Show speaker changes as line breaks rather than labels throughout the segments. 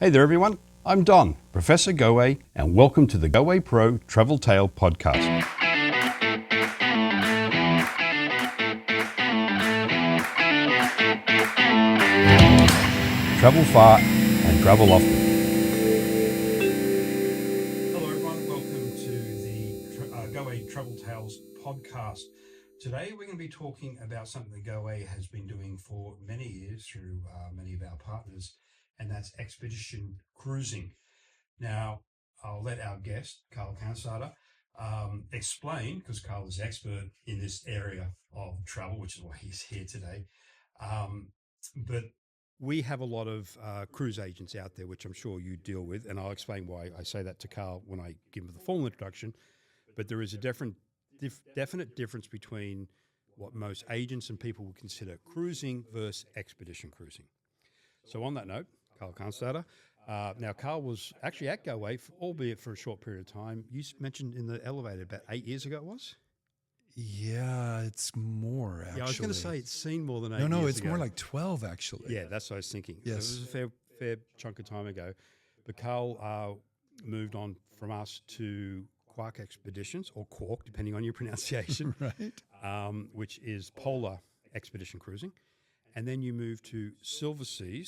Hey there everyone, I'm Don, Professor Goe, and welcome to the Goe Pro Travel Tale Podcast. Travel far and travel often.
Hello everyone, welcome to the Goe Travel Tales Podcast. Today we're going to be talking about something that Goe has been doing for many years through many of our partners, and that's expedition cruising. Now, I'll let our guest, Karl Kannstadter, explain, because Karl is expert in this area of travel, which is why he's here today. But we have a lot of cruise agents out there, which I'm sure you deal with, and I'll explain why I say that to Karl when I give him the formal introduction. But there is a definite difference between what most agents and people would consider cruising versus expedition cruising. So on that note, Karl Kannstadter. Now, Karl was actually at Goe, albeit for a short period of time. You mentioned in the elevator about 8 years ago it was?
Yeah, it's more, actually.
Yeah, I was going to say it's seen more than 8 years
No,
ago.
it's more like 12, actually.
Yeah, that's what I was thinking.
Yes.
So it was a fair chunk of time ago. But Karl moved on from us to Quark Expeditions, or Quark, depending on your pronunciation,
Right.
which is polar expedition cruising. And then you move to Silversea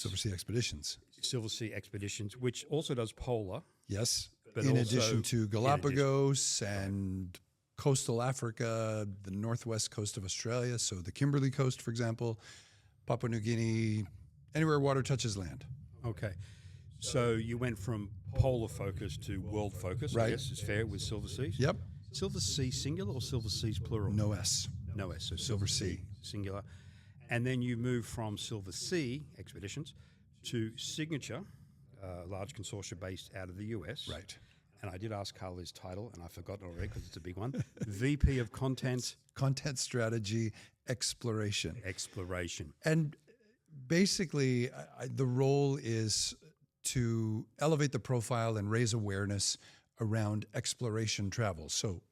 Expeditions, which also does polar.
Yes.
But
in
also
addition to Galapagos and coastal Africa, the northwest coast of Australia, so the Kimberley Coast, for example, Papua New Guinea, anywhere water touches land.
Okay. So you went from polar focus to world focus, I
Right.
guess is fair, with Silverseas.
Yep.
Silversea singular or Silverseas plural?
No S.
No S, so
Silversea.
singular. And then you move from Silversea Expeditions to Signature, a large consortium based out of the US.
Right.
And I did ask Karl his title, and I've forgotten already because it's a big one. VP of Content
Strategy Exploration. And basically, the role is to elevate the profile and raise awareness around exploration travel. So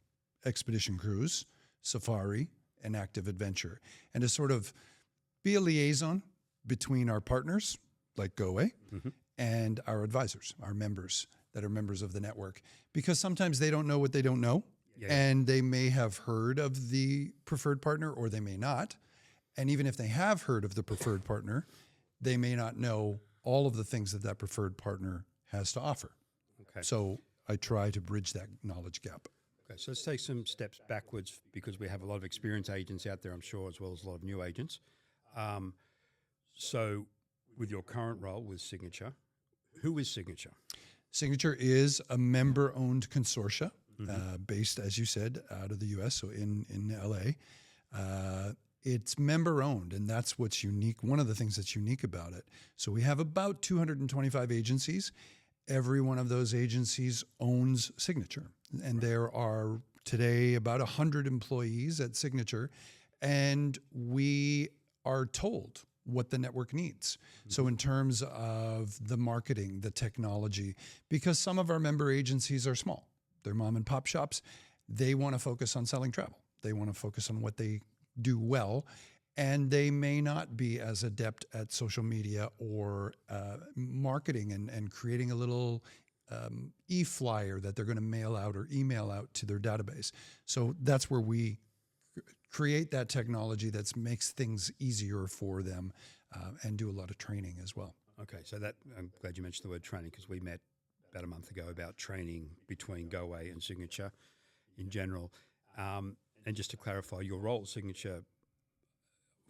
expedition cruise, safari, and active adventure. And to sort of be a liaison between our partners, like Goe, and our advisors, our members that are members of the network. Because sometimes they don't know what they don't know, and they may have heard of the preferred partner or they may not. And even if they have heard of the preferred partner, they may not know all of the things that that preferred partner has to offer.
Okay.
So I try to bridge that knowledge gap.
Okay, so let's take some steps backwards because we have a lot of experienced agents out there, I'm sure, as well as a lot of new agents. So with your current role with Signature, who is Signature?
Signature is a member-owned consortia based, as you said, out of the U.S., so in L.A. It's member-owned, and that's what's unique. One of the things that's unique about it. So we have about 225 agencies. Every one of those agencies owns Signature, and there are today about 100 employees at Signature, and we are told what the network needs. So in terms of the marketing, the technology, because some of our member agencies are small, they're mom and pop shops, they want to focus on selling travel. They want to focus on what they do well, and they may not be as adept at social media or marketing and creating a little e-flyer that they're going to mail out or email out to their database. So that's where we create that technology that makes things easier for them and do a lot of training as well.
Okay, so that I'm glad you mentioned the word training because we met about a month ago about training between Goe and Signature in general. And just to clarify, your role at Signature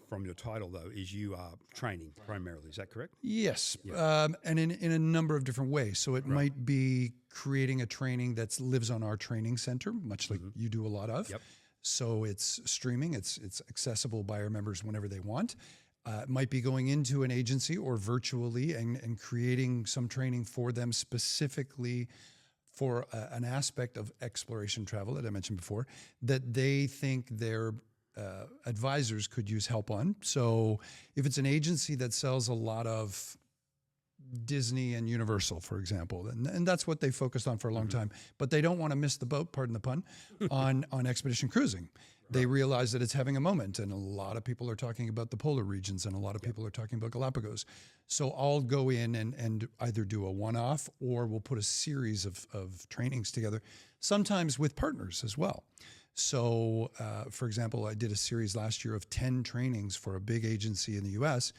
from your title, though, is you are training primarily. Is that correct?
Yes, and in a number of different ways. So it might be creating a training that lives on our training center, much like you do a lot of.
Yep.
So it's streaming, it's accessible by our members whenever they want. It might be going into an agency or virtually and creating some training for them specifically for an aspect of exploration travel that I mentioned before that they think their advisors could use help on. So if it's an agency that sells a lot of Disney and Universal, for example, and that's what they focused on for a long time. But they don't want to miss the boat, pardon the pun, on expedition cruising. They realize that it's having a moment, and a lot of people are talking about the polar regions, and a lot of people are talking about Galapagos. So I'll go in and either do a one-off, or we'll put a series of trainings together, sometimes with partners as well. So, for example, I did a series last year of 10 trainings for a big agency in the U.S.,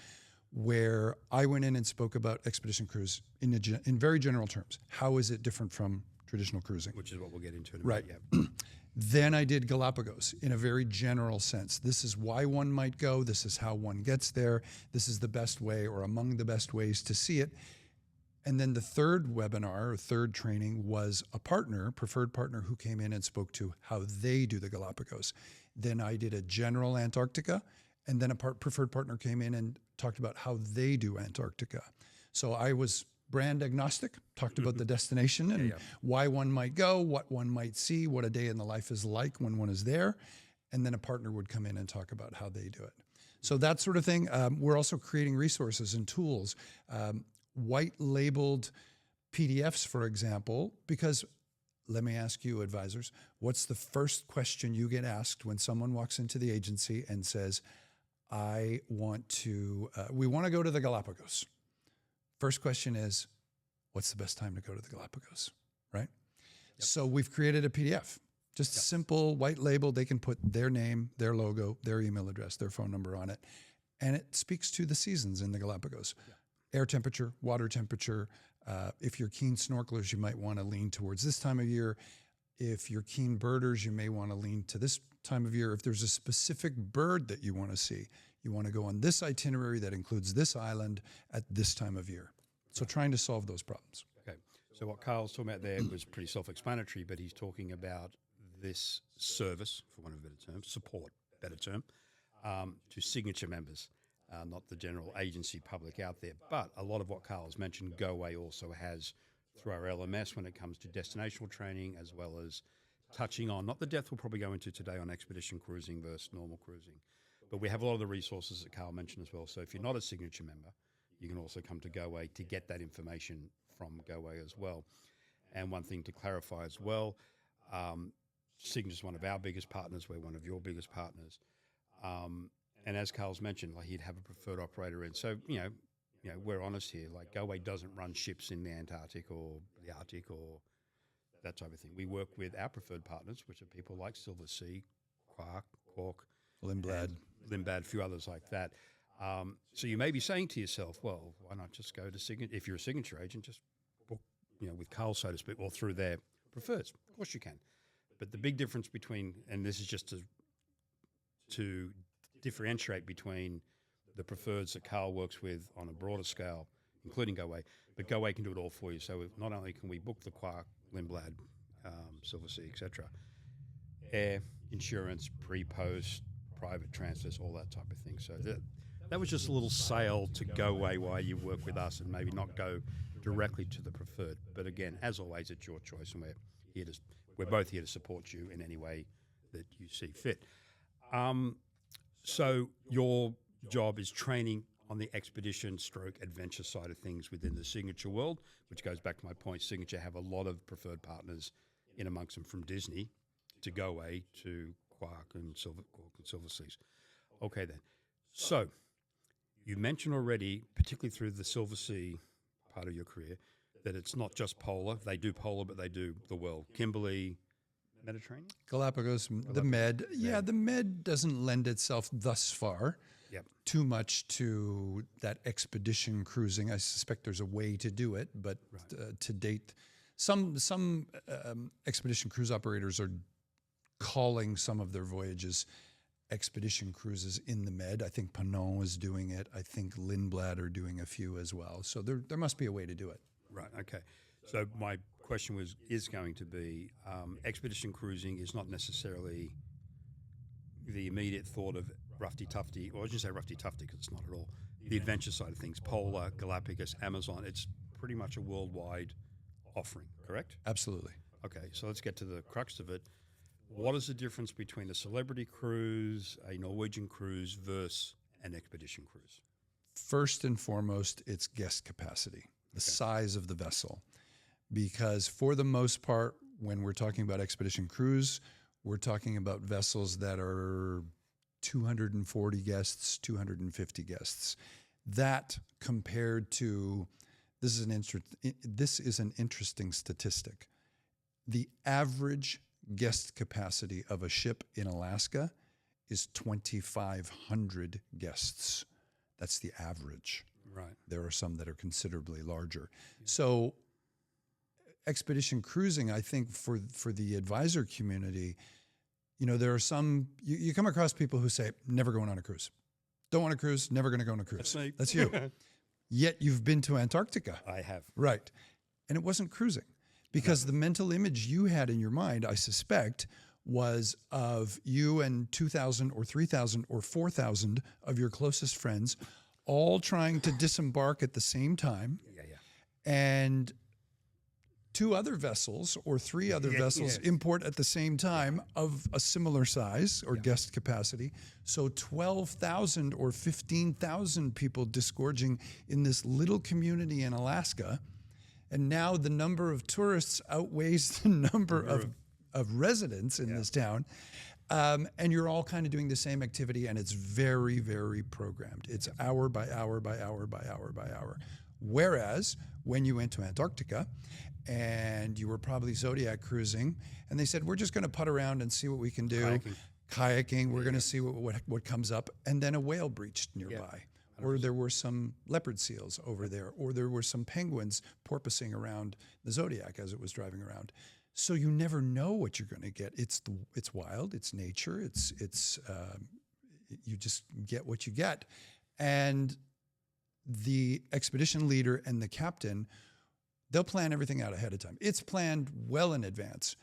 where I went in and spoke about expedition cruise in very general terms. How is it different from traditional cruising?
Which is what we'll get into in a
Right.
minute. Yeah.
Then I did Galapagos in a very general sense. This is why one might go. This is how one gets there. This is the best way or among the best ways to see it. And then the third webinar or third training was a partner, preferred partner, who came in and spoke to how they do the Galapagos. Then I did a general Antarctica, and then a preferred partner came in and talked about how they do Antarctica. So I was brand agnostic, talked about the destination and why one might go, what one might see, what a day in the life is like when one is there. And then a partner would come in and talk about how they do it. So that sort of thing. We're also creating resources and tools, white labeled PDFs, for example, because let me ask you, advisors, what's the first question you get asked when someone walks into the agency and says, we want to go to the Galapagos? First question is, what's the best time to go to the Galapagos, right? Yep. So we've created a PDF, just simple, white label. They can put their name, their logo, their email address, their phone number on it. And it speaks to the seasons in the Galapagos. Yeah. Air temperature, water temperature. If you're keen snorkelers, you might want to lean towards this time of year. If you're keen birders, you may want to lean to this time of year. If there's a specific bird that you want to see, you want to go on this itinerary that includes this island at this time of year. So trying to solve those problems.
Okay. So what Karl's talking about there was pretty self-explanatory, but he's talking about this service, for want of a better term, support, better term, to signature members, not the general agency public out there. But a lot of what Karl's mentioned, GoAway also has through our LMS when it comes to destinational training, as well as touching on, not the depth we'll probably go into today on expedition cruising versus normal cruising, but we have a lot of the resources that Karl mentioned as well. So if you're not a signature member, you can also come to GoAway to get that information from GoAway as well. And one thing to clarify as well, Signature is one of our biggest partners. We're one of your biggest partners. And as Karl's mentioned, like he'd have a preferred operator in. So, you know, we're honest here. Like GoAway doesn't run ships in the Antarctic or the Arctic or that type of thing. We work with our preferred partners, which are people like Silversea, Quark,
Lindblad,
a few others like that. So you may be saying to yourself, well, why not just go to Signature? If you're a signature agent, just book, with Karl, so to speak, or through their prefers. Of course you can. But the big difference between, and this is just to differentiate between the preferreds that Karl works with on a broader scale, including GoAway, but GoAway can do it all for you. So not only can we book the Quark, Lindblad, Silversea, etc., air, insurance, pre-post, private transfers, all that type of thing. So that was just a little sale to GoAway while you work with us and maybe not go directly to the preferred. But again, as always, it's your choice, and we're both here to support you in any way that you see fit. So your job is training on the expedition / adventure side of things within the Signature world, which goes back to my point. Signature have a lot of preferred partners in amongst them, from Disney to GoAway to Quark and Silverseas. Okay, then. So you mentioned already, particularly through the Silversea part of your career, that it's not just polar. They do polar, but they do the world. Kimberley, Mediterranean?
Galapagos, the Med. Yeah, the Med doesn't lend itself thus far too much to that expedition cruising. I suspect there's a way to do it, but to date, some expedition cruise operators are calling some of their voyages expedition cruises in the Med. I think Panon is doing it. I think Lindblad are doing a few as well. So there must be a way to do it.
Right, okay. So my question is going to be, expedition cruising is not necessarily the immediate thought of roughy tufty, or I shouldn't say roughy tufty because it's not at all. The adventure side of things, polar, Galapagos, Amazon, it's pretty much a worldwide offering, correct?
Absolutely.
Okay, so let's get to the crux of it. What is the difference between a celebrity cruise, a Norwegian cruise versus an expedition cruise?
First and foremost, it's guest capacity. the size of the vessel. Because for the most part, when we're talking about expedition cruise, we're talking about vessels that are 240 guests, 250 guests. That compared to, this is an interesting statistic. The average guest capacity of a ship in Alaska is 2,500 guests. That's the average.
Right.
There are some that are considerably larger. So expedition cruising, I think for the advisor community, there are some, you come across people who say, never going on a cruise. Don't want to cruise, never going to go on a cruise.
That's me.
That's you. Yet you've been to Antarctica.
I have.
Right. And it wasn't cruising because the mental image you had in your mind, I suspect, was of you and 2,000 or 3,000 or 4,000 of your closest friends all trying to disembark at the same time.
Yeah.
And two other vessels or three other vessels import at the same time of a similar size or guest capacity. So 12,000 or 15,000 people disgorging in this little community in Alaska. And now the number of tourists outweighs the number of residents in this town. And you're all kind of doing the same activity, and it's very, very programmed. It's hour by hour by hour by hour by hour. Whereas when you went to Antarctica and you were probably Zodiac cruising, and they said, we're just going to putt around and see what we can do. Kayaking, we're going to see what comes up. And then a whale breached nearby. Or there were some leopard seals over there. Or there were some penguins porpoising around the Zodiac as it was driving around. So you never know what you're going to get. It's wild. It's nature. It's you just get what you get. And the expedition leader and the captain, they'll plan everything out ahead of time. It's planned well in advance.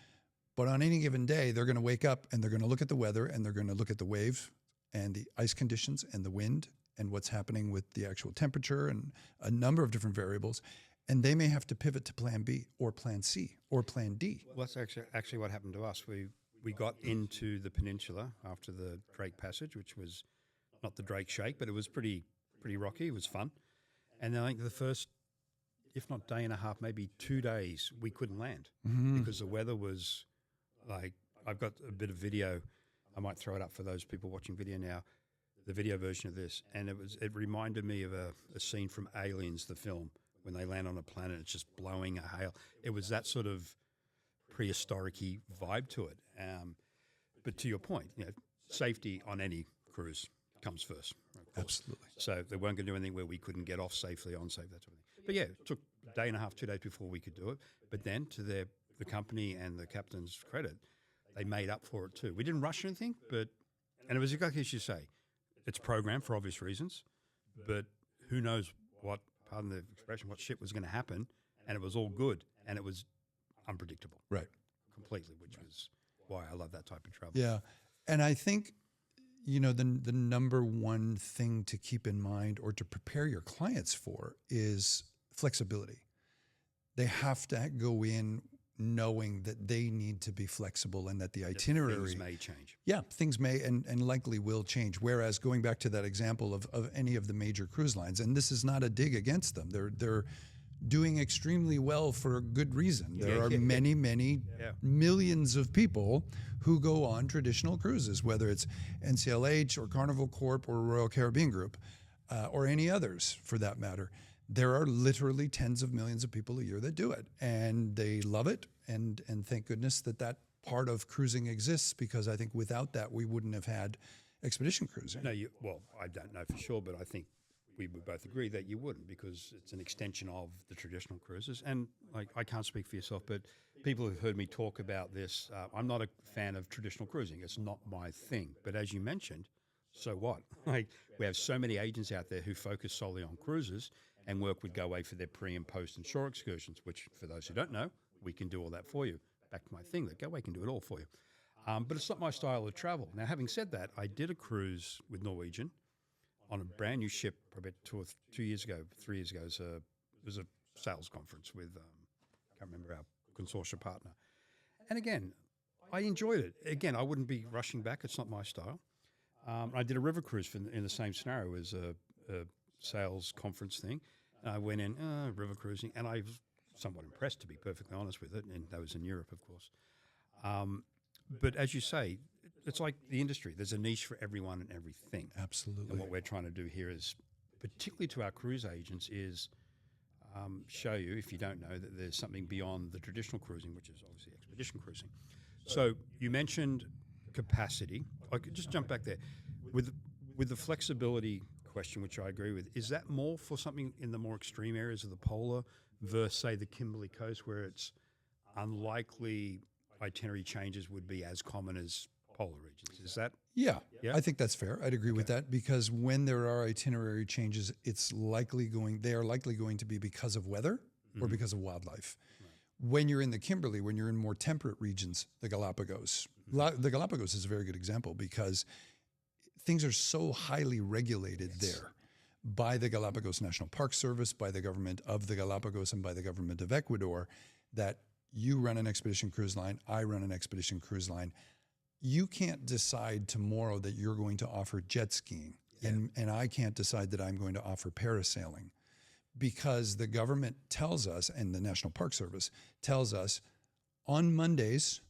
But on any given day, they're going to wake up and they're going to look at the weather and they're going to look at the wave and the ice conditions and the wind and what's happening with the actual temperature and a number of different variables. And they may have to pivot to plan B or plan C or plan D.
Well, that's actually what happened to us. We got into the peninsula after the Drake Passage, which was not the Drake Shake, but it was pretty rocky. It was fun. And I think the first, if not day and a half, maybe 2 days, we couldn't land because the weather was like, I've got a bit of video. I might throw it up for those people watching video now, the video version of this. And it reminded me of a scene from Aliens, the film, when they land on a planet, it's just blowing a hail. It was that sort of prehistoric-y vibe to it. But to your point, safety on any cruise comes first.
Absolutely.
So they weren't going to do anything where we couldn't get off safely, on safe, that sort of thing. But yeah, it took a day and a half, 2 days before we could do it. But then to the company and the captain's credit, they made up for it too. We didn't rush anything, and it was exactly as you say. It's programmed for obvious reasons, but who knows what, pardon the expression, what shit was going to happen, and it was all good, and it was unpredictable.
Right.
Completely, which was why I love that type of travel.
Yeah. And I think, the number one thing to keep in mind or to prepare your clients for is flexibility. They have to go in knowing that they need to be flexible and that the itinerary
Things may change.
Yeah, things may and likely will change. Whereas going back to that example of any of the major cruise lines, and this is not a dig against them, they're doing extremely well for a good reason. There are many millions of people who go on traditional cruises, whether it's NCLH or Carnival Corp or Royal Caribbean Group or any others for that matter. There are literally tens of millions of people a year that do it, and they love it. And thank goodness that part of cruising exists, because I think without that we wouldn't have had expedition cruising.
No, I don't know for sure, but I think we would both agree that you wouldn't, because it's an extension of the traditional cruises. And I can't speak for yourself, but people who've heard me talk about this, I'm not a fan of traditional cruising. It's not my thing. But as you mentioned, so what? We have so many agents out there who focus solely on cruises and work with Go Away for their pre and post and shore excursions, which for those who don't know, we can do all that for you. Back to my thing, that Go Away can do it all for you. But it's not my style of travel. Now, having said that, I did a cruise with Norwegian on a brand new ship probably 3 years ago. It was a sales conference with, I can't remember, our consortia partner. And again, I enjoyed it. Again, I wouldn't be rushing back. It's not my style. I did a river cruise in the same scenario as a sales conference thing. And I went in river cruising, and I was somewhat impressed, to be perfectly honest with it. And that was in Europe, of course. But as you say, it's like the industry. There's a niche for everyone and everything.
Absolutely.
And what we're trying to do here is, particularly to our cruise agents, is show you, if you don't know, that there's something beyond the traditional cruising, which is obviously expedition cruising. So you mentioned capacity. I could just jump back there. With the flexibility question, which I agree with, is that more for something in the more extreme areas of the polar versus, say, the Kimberley coast, where it's unlikely itinerary changes would be as common as polar regions? Is that?
Yeah,
Yeah?
I think that's fair. I'd agree with that, because when there are itinerary changes, they are likely going to be because of weather or because of wildlife. When you're in the Kimberley, when you're in more temperate regions, the Galapagos. The Galapagos is a very good example, because things are so highly regulated there by the Galapagos National Park Service, by the government of the Galapagos, and by the government of Ecuador, that you run an expedition cruise line, I run an expedition cruise line. You can't decide tomorrow that you're going to offer jet skiing, and I can't decide that I'm going to offer parasailing, because the government tells us, and the National Park Service tells us, on Mondays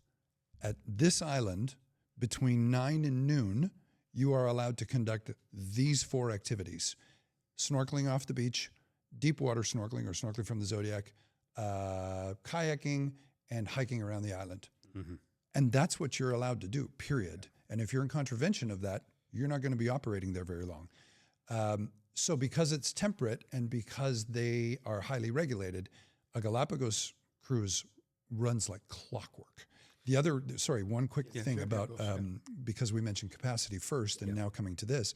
at this island between 9 and noon, you are allowed to conduct these 4 activities: snorkeling off the beach, deep water snorkeling or snorkeling from the Zodiac, kayaking, and hiking around the island. And that's what you're allowed to do, period. And if you're in contravention of that, you're not going to be operating there very long. So because it's temperate and because they are highly regulated, a Galapagos cruise runs like clockwork. One quick thing about, because we mentioned capacity first and now coming to this,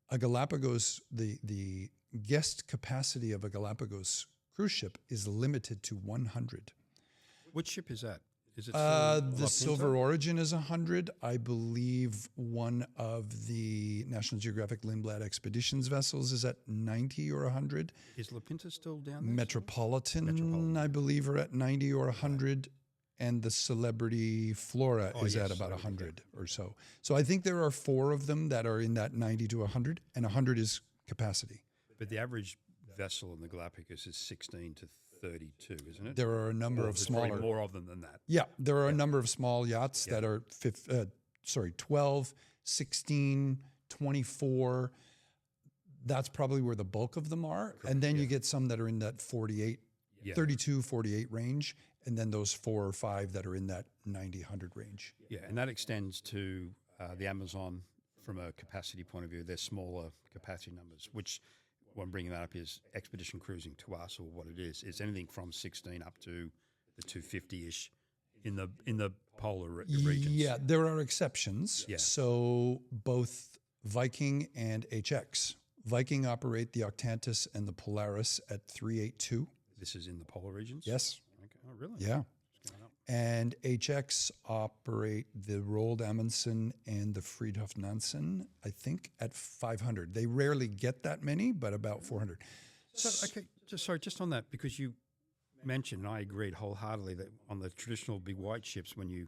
a Galapagos, the guest capacity of a Galapagos cruise ship is limited to 100.
Which ship is that? Is it
The Silver Origin is 100. I believe one of the National Geographic Lindblad Expeditions vessels is at 90 or 100.
Is La Pinta still down there?
Metropolitan, I believe, are at 90 or 100. And the Celebrity Flora is at about 100 or so. So I think there are 4 of them that are in that 90 to 100, and 100 is capacity.
But the average vessel in the Galapagos is 16 to 32, isn't it?
There are a number of smaller.
More of them than that.
Yeah, there are a number of small yachts that are 12, 16, 24. That's probably where the bulk of them are. Correct, and then you get some that are in that 48, 32, 48 range. And then those 4 or 5 that are in that 90, 100 range.
Yeah, and that extends to the Amazon from a capacity point of view. They're smaller capacity numbers, which what I'm bringing that up is expedition cruising to us, or what it is anything from 16 up to the 250-ish in the polar regions.
Yeah, there are exceptions.
Yeah.
So both Viking and HX. Viking operate the Octantis and the Polaris at 382.
This is in the polar regions?
Yes.
Okay. Oh, really?
Yeah. And HX operate the Roald Amundsen and the Friedhof Nansen, I think, at 500. They rarely get that many, but about 400.
So, okay, just on that, because you mentioned, and I agreed wholeheartedly, that on the traditional big white ships, when you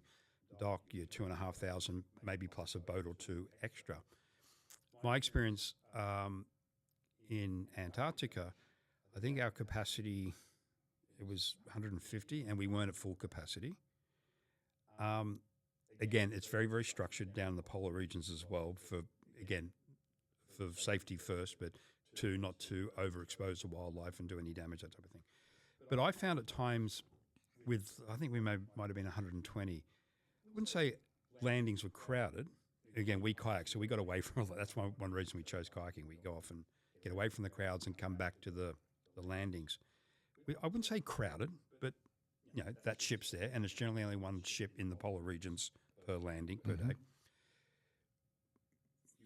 dock, you're 2,500, maybe plus a boat or 2 extra. My experience in Antarctica, I think our capacity, it was 150, and we weren't at full capacity. Again, it's very, very structured down in the polar regions as well for safety first, but 2, not to overexpose the wildlife and do any damage, that type of thing. But I found at times I think we might have been 120. I wouldn't say landings were crowded. Again, we kayak, so we got away from it. That's one reason we chose kayaking. We go off and get away from the crowds and come back to the landings. I wouldn't say crowded, but that ship's there, and it's generally only one ship in the polar regions per landing per day.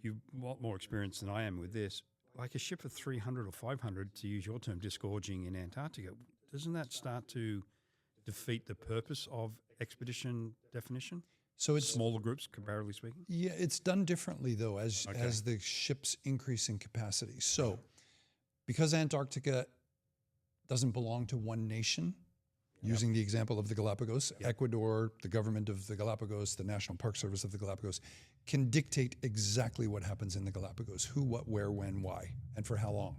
You've a lot more experience than I am with this. Like a ship of 300 or 500, to use your term, disgorging in Antarctica, doesn't that start to defeat the purpose of expedition definition?
So it's
smaller groups, comparatively speaking?
Yeah, it's done differently, though, as the ships increase in capacity. So because Antarctica doesn't belong to one nation, using the example of the Galapagos, Ecuador, the government of the Galapagos, the National Park Service of the Galapagos, can dictate exactly what happens in the Galapagos: who, what, where, when, why, and for how long.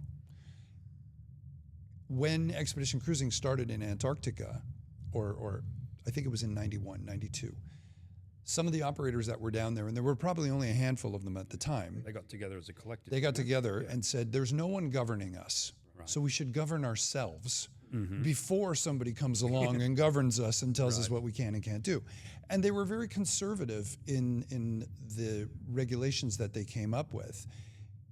when expedition cruising started in Antarctica, or I think it was in 91, 92, some of the operators that were down there, and there were probably only a handful of them at the time,
They got together as a collective.
they got together and said, there's no one governing us, so we should govern ourselves before somebody comes along and governs us and tells us what we can and can't do. And they were very conservative in the regulations that they came up with.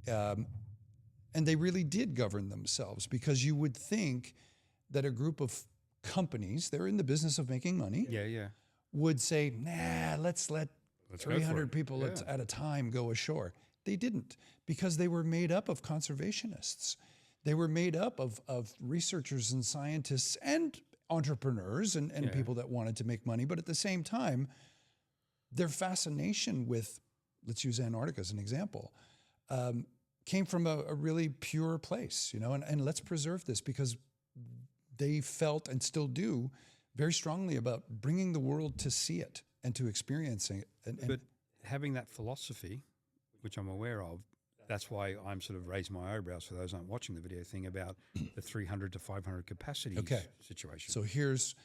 And they really did govern themselves, because you would think that a group of companies, they're in the business of making money, would say, nah, let's let 300 people at a time go ashore. They didn't, because they were made up of conservationists. They were made up of researchers and scientists and entrepreneurs and people that wanted to make money. But at the same time, their fascination with, let's use Antarctica as an example, came from a really pure place, and let's preserve this, because they felt, and still do, very strongly about bringing the world to see it and to experiencing it.
But having that philosophy, which I'm aware of, that's why I'm sort of raising my eyebrows for those aren't watching the video thing about the 300 to 500 capacity situation.
So here's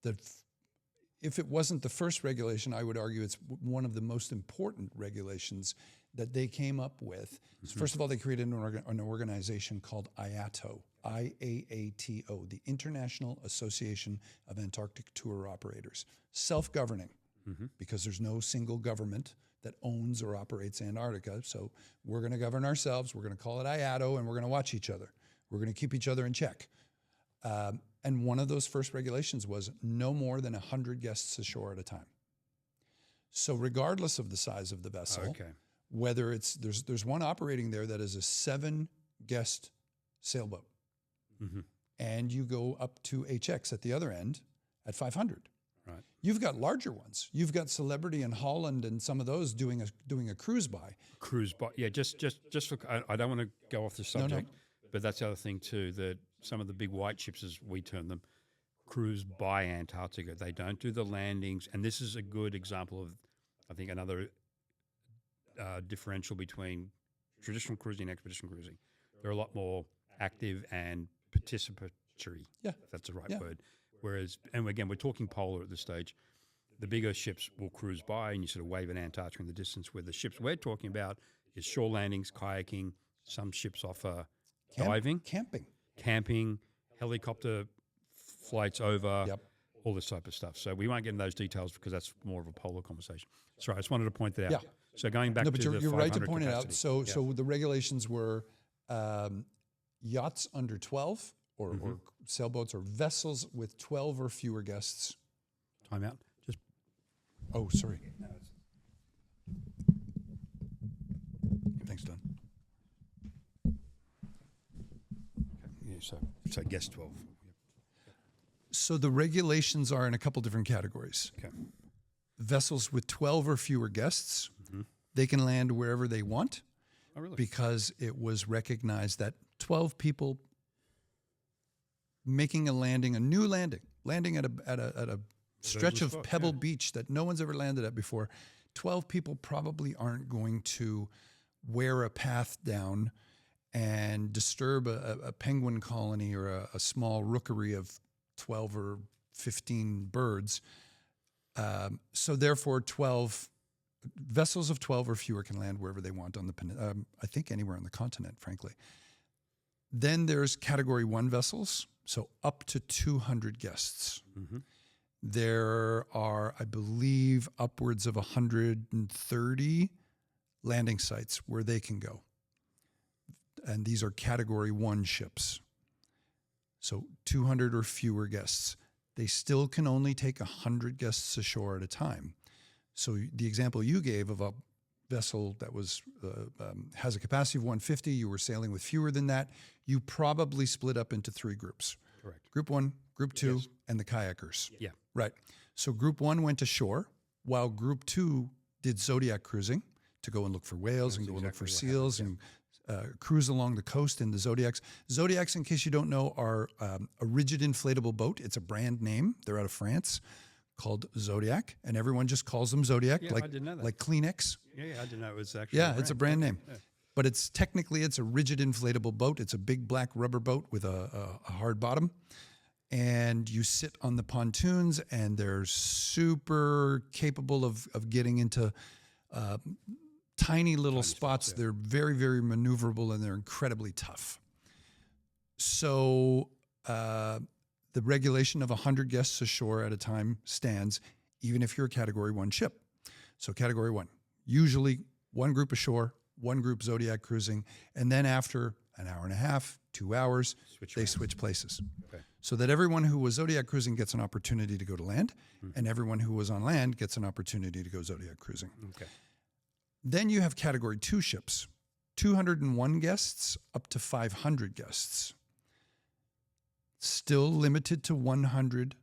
if it wasn't the first regulation, I would argue it's one of the most important regulations that they came up with. So first of all, they created an organization called IATO, IAATO, the International Association of Antarctic Tour Operators. Self-governing, because there's no single government that owns or operates Antarctica. So we're going to govern ourselves. We're going to call it IATO, and we're going to watch each other. We're going to keep each other in check. And one of those first regulations was no more than 100 guests ashore at a time. So regardless of the size of the vessel, whether it's, there's one operating there that is a 7-guest sailboat, and you go up to HX at the other end at 500.
Right.
You've got larger ones. You've got Celebrity and Holland and some of those doing a cruise by.
Cruise by, yeah. Just for, I don't want to go off the subject, but that's the other thing too. That some of the big white ships, as we term them, cruise by Antarctica. They don't do the landings, and this is a good example of, I think, another differential between traditional cruising and expedition cruising. They're a lot more active and participatory.
Yeah,
if that's the right word. Whereas, and again, we're talking polar at this stage. The bigger ships will cruise by, and you sort of wave an Antarctica in the distance. Where the ships we're talking about is shore landings, kayaking. Some ships offer diving, camping, helicopter flights over, all this type of stuff. So we won't get into those details because that's more of a polar conversation. Sorry, I just wanted to point that out. So going back to the 500
you're right to point
capacity.
it out. So the regulations were yachts under 12 or sailboats or vessels with 12 or fewer guests.
Time out. Just.
Oh, sorry. Thanks, Don.
Yeah, so guest 12.
So the regulations are in a couple different categories.
Okay.
Vessels with 12 or fewer guests, they can land wherever they want.
Oh, really?
Because it was recognized that 12 people making a new landing at a stretch of Pebble Beach that no one's ever landed at before, 12 people probably aren't going to wear a path down and disturb a penguin colony or a small rookery of 12 or 15 birds. So therefore, vessels of 12 or fewer can land wherever they want on the I think anywhere on the continent, frankly. Then there's Category 1 vessels, so up to 200 guests. There are, I believe, upwards of 130 landing sites where they can go. And these are Category 1 ships. So 200 or fewer guests. They still can only take 100 guests ashore at a time. So the example you gave of a vessel that has a capacity of 150, you were sailing with fewer than that, you probably split up into 3 groups.
Correct.
Group 1, Group 2, and the kayakers.
Yeah.
Right. So Group 1 went ashore, while Group 2 did zodiac cruising to go and look for whales and go and look for seals and cruise along the coast in the Zodiacs. Zodiacs, in case you don't know, are a rigid inflatable boat. It's a brand name. They're out of France, called Zodiac, and everyone just calls them Zodiac,
I didn't know that.
like Kleenex.
Yeah, I didn't know it was actually.
Yeah, it's a brand name. but it's a rigid inflatable boat. It's a big black rubber boat with a hard bottom. And you sit on the pontoons, and they're super capable of getting into tiny little spots.
Yeah.
They're very, very maneuverable, and they're incredibly tough. So the regulation of 100 guests ashore at a time stands, even if you're a Category 1 ship. So Category 1, usually one group ashore, one group Zodiac cruising, and then after an hour and a half, 2 hours, they switch places.
Okay.
So that everyone who was Zodiac cruising gets an opportunity to go to land, and everyone who was on land gets an opportunity to go Zodiac cruising.
Okay.
Then you have Category 2 ships, 201 guests up to 500 guests. Still limited to 100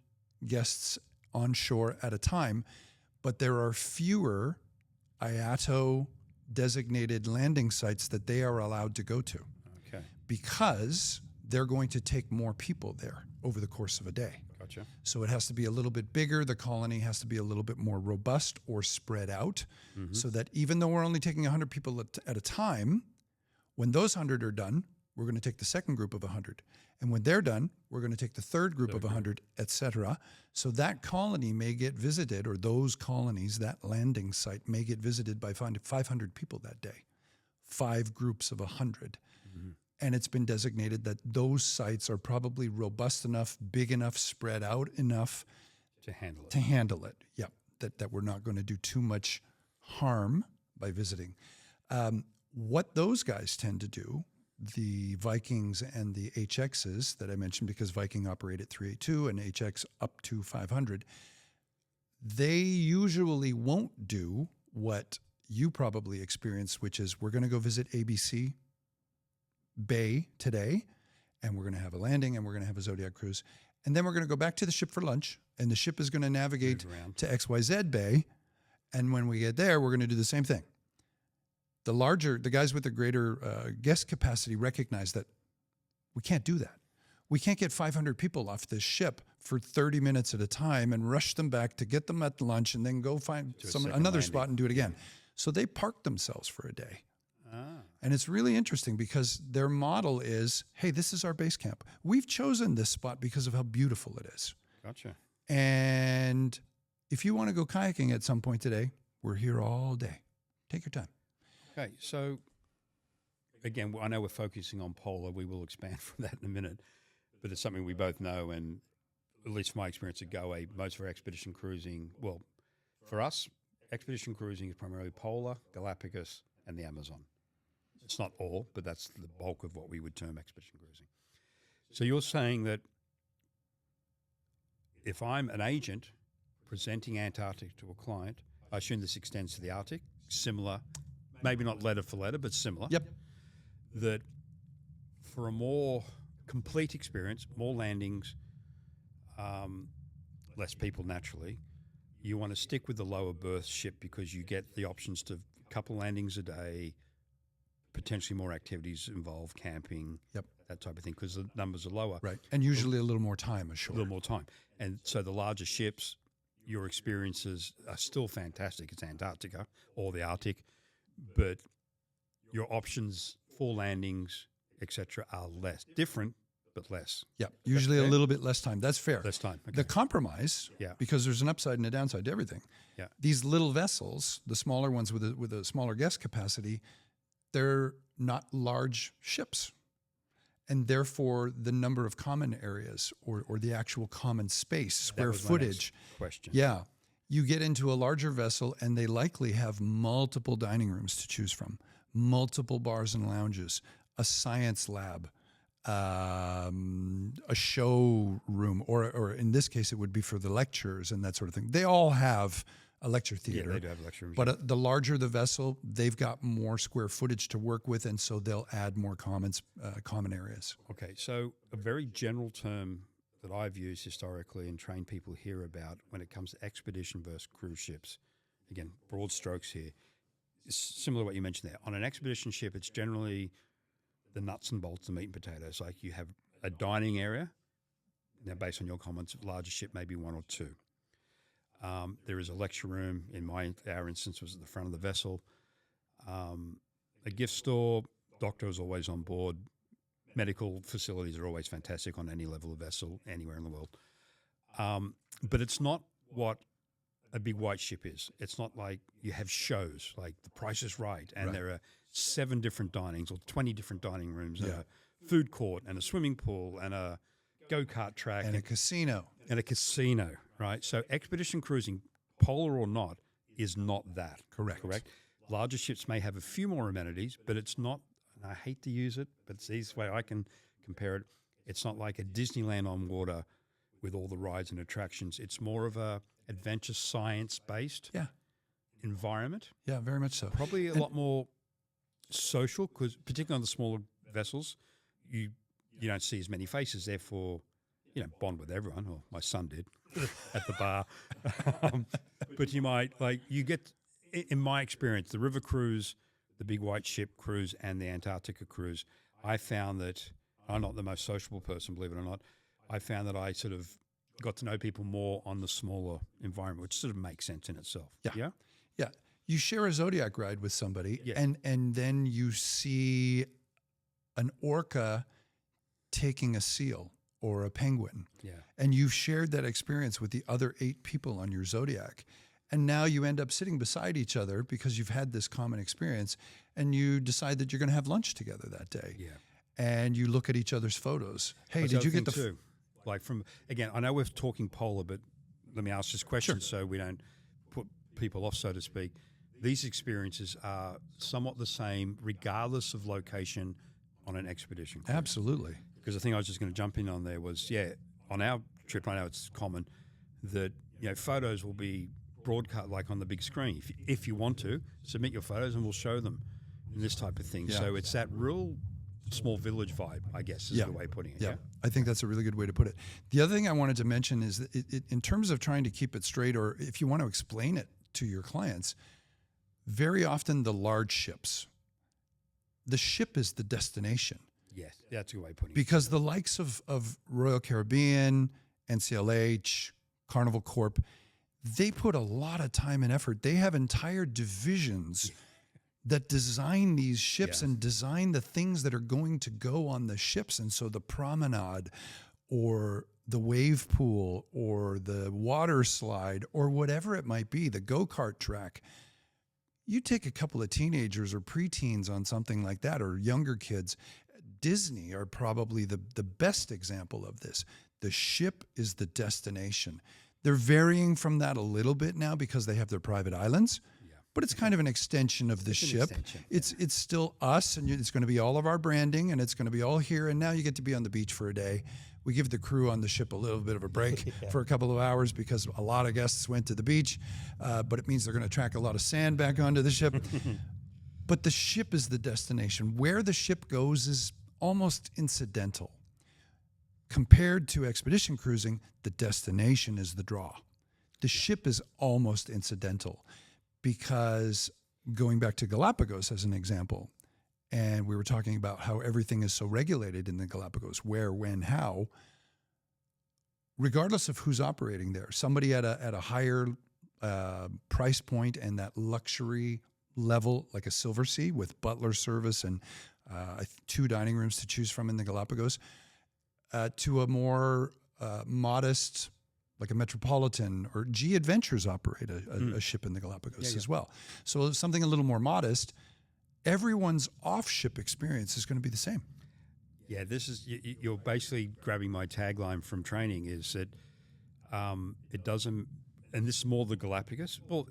guests on shore at a time, but there are fewer IATO designated landing sites that they are allowed to go to,
Okay.
because they're going to take more people there over the course of a day.
Gotcha.
So it has to be a little bit bigger. The colony has to be a little bit more robust or spread out, so that even though we're only taking 100 people at a time, when those 100 are done, we're going to take the second group of 100. And when they're done, we're going to take the third group of 100, et cetera. So that colony may get visited, or those colonies, that landing site may get visited by 500 people that day, 5 groups of 100. And it's been designated that those sites are probably robust enough, big enough, spread out enough
To handle it.
to handle it. Yeah, that we're not going to do too much harm by visiting. What those guys tend to do, the Vikings and the HXs that I mentioned, because Viking operate at 382 and HX up to 500, they usually won't do what you probably experience, which is we're going to go visit ABC Bay today, and we're going to have a landing, and we're going to have a Zodiac cruise, and then we're going to go back to the ship for lunch, and the ship is going to navigate
Move around.
to XYZ Bay, and when we get there, we're going to do the same thing. The guys with the greater guest capacity recognize that we can't do that. We can't get 500 people off this ship for 30 minutes at a time and rush them back to get them at lunch and then go find another
landing.
spot and do it again. So they park themselves for a day.
Ah.
And it's really interesting because their model is, hey, this is our base camp. We've chosen this spot because of how beautiful it is.
Gotcha.
And if you want to go kayaking at some point today, we're here all day. Take your time.
Okay, so again, I know we're focusing on polar. We will expand from that in a minute, but it's something we both know, and at least from my experience at GOA, most of our expedition cruising, well, for us, expedition cruising is primarily polar, Galapagos, and the Amazon. It's not all, but that's the bulk of what we would term expedition cruising. So you're saying that if I'm an agent presenting Antarctic to a client, I assume this extends to the Arctic, similar, maybe not letter for letter, but similar.
Yep.
That for a more complete experience, more landings, less people naturally, you want to stick with the lower berth ship because you get the options to a couple landings a day, potentially more activities involved, camping,
Yep.
that type of thing, because the numbers are lower.
Right. And usually a little more time ashore.
A little more time. And so the larger ships, your experiences are still fantastic. It's Antarctica or the Arctic, but your options for landings, etc., are less. Different, but less.
Yeah, usually a
fair?
little bit less time. That's fair.
Less time. Okay.
The compromise,
Yeah.
because there's an upside and a downside to everything.
Yeah.
These little vessels, the smaller ones with a smaller guest capacity, they're not large ships. And therefore, the number of common areas or the actual common space, square
was my
footage.
next question.
Yeah. You get into a larger vessel and they likely have multiple dining rooms to choose from, multiple bars and lounges, a science lab, a show room, or in this case, it would be for the lectures and that sort of thing. They all have a lecture theater.
Yeah, they do have lecture rooms.
But the larger the vessel, they've got more square footage to work with, and so they'll add more common areas.
Okay, so a very general term that I've used historically and trained people here about when it comes to expedition versus cruise ships, again, broad strokes here, is similar to what you mentioned there. On an expedition ship, it's generally the nuts and bolts, the meat and potatoes. Like you have a dining area. Now, based on your comments, larger ship, maybe one or two. There is a lecture room. In our instance, was at the front of the vessel.
a gift store, doctor is always on board. Medical facilities are always fantastic on any level of vessel anywhere in the world. But it's not what a big white ship is. It's not like you have shows like The Price is Right, and there are 7 different dinings or 20 different dining rooms, and a food court and a swimming pool and a go-kart track.
And a casino.
And a casino, right? So expedition cruising, polar or not, is not that.
Correct.
Larger ships may have a few more amenities, but it's not, and I hate to use it, but it's the easiest way I can compare it. It's not like a Disneyland on water with all the rides and attractions. It's more of a adventure science-based environment.
Yeah, very much so.
Probably a lot more social, because particularly on the smaller vessels, you don't see as many faces. Therefore, you don't bond with everyone. Or my son did at the bar. But you might you get. In my experience, the river cruise, the big white ship cruise, and the Antarctica cruise, I found that I'm not the most sociable person, believe it or not. I found that I sort of got to know people more on the smaller environment, which sort of makes sense in itself. Yeah.
You share a Zodiac ride with somebody,
Yeah.
and then you see an orca taking a seal or a penguin, and you've shared that experience with the other 8 people on your Zodiac. And now you end up sitting beside each other because you've had this common experience, and you decide that you're going to have lunch together that day.
Yeah.
And you look at each other's photos. Hey, did you get the
too? Like again, I know we're talking polar, but let me ask this question so we don't put people off, so to speak. These experiences are somewhat the same regardless of location on an expedition cruise.
Absolutely.
Because the thing I was just going to jump in on there was, on our trip, I know it's common that, photos will be broadcast like on the big screen. If you want to, submit your photos and we'll show them and this type of thing.
Yeah.
So it's that real small village vibe, I guess, is the way of putting it.
Yeah, I think that's a really good way to put it. The other thing I wanted to mention is that in terms of trying to keep it straight, or if you want to explain it to your clients, very often the large ships, the ship is the destination.
Yes, that's a good way of putting it.
Because the likes of Royal Caribbean, NCLH, Carnival Corp, they put a lot of time and effort. They have entire divisions that design these ships and design the things that are going to go on the ships. And so the promenade or the wave pool or the water slide or whatever it might be, the go-kart track, you take a couple of teenagers or preteens on something like that, or younger kids. Disney are probably the best example of this. The ship is the destination. They're varying from that a little bit now because they have their private islands, but it's kind of an extension of the ship. It's still us, and it's going to be all of our branding, and it's going to be all here. And now you get to be on the beach for a day. We give the crew on the ship a little bit of a break for a couple of hours because a lot of guests went to the beach, but it means they're going to track a lot of sand back onto the ship. But the ship is the destination. Where the ship goes is almost incidental. Compared to expedition cruising, the destination is the draw. The ship is almost incidental because, going back to Galapagos as an example, and we were talking about how everything is so regulated in the Galapagos, where, when, how, regardless of who's operating there, somebody at a higher price point and that luxury level, like a Silversea with butler service and 2 dining rooms to choose from in the Galapagos, to a more modest, like a Metropolitan or G Adventures operate a ship in the Galapagos as well. So something a little more modest, everyone's off-ship experience is going to be the same.
Yeah, this is, you're basically grabbing my tagline from training is that it doesn't, and this is more the Galapagos, well,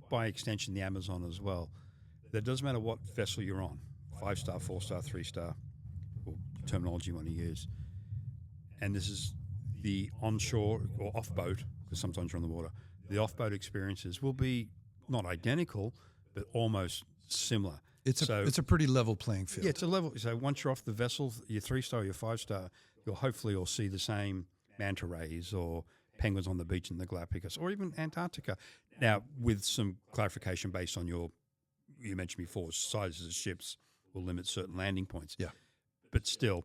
by extension, the Amazon as well, that it doesn't matter what vessel you're on, 5-star, 4-star, 3-star, or terminology you want to use. And this is the onshore or off-boat, because sometimes you're on the water, the off-boat experiences will be not identical, but almost similar.
It's a pretty level playing field.
Yeah, it's a level. So once you're off the vessel, your 3-star, your 5-star, you'll hopefully all see the same manta rays or penguins on the beach in the Galapagos, or even Antarctica. Now, with some clarification based on you mentioned before, sizes of ships will limit certain landing points.
Yeah.
But still,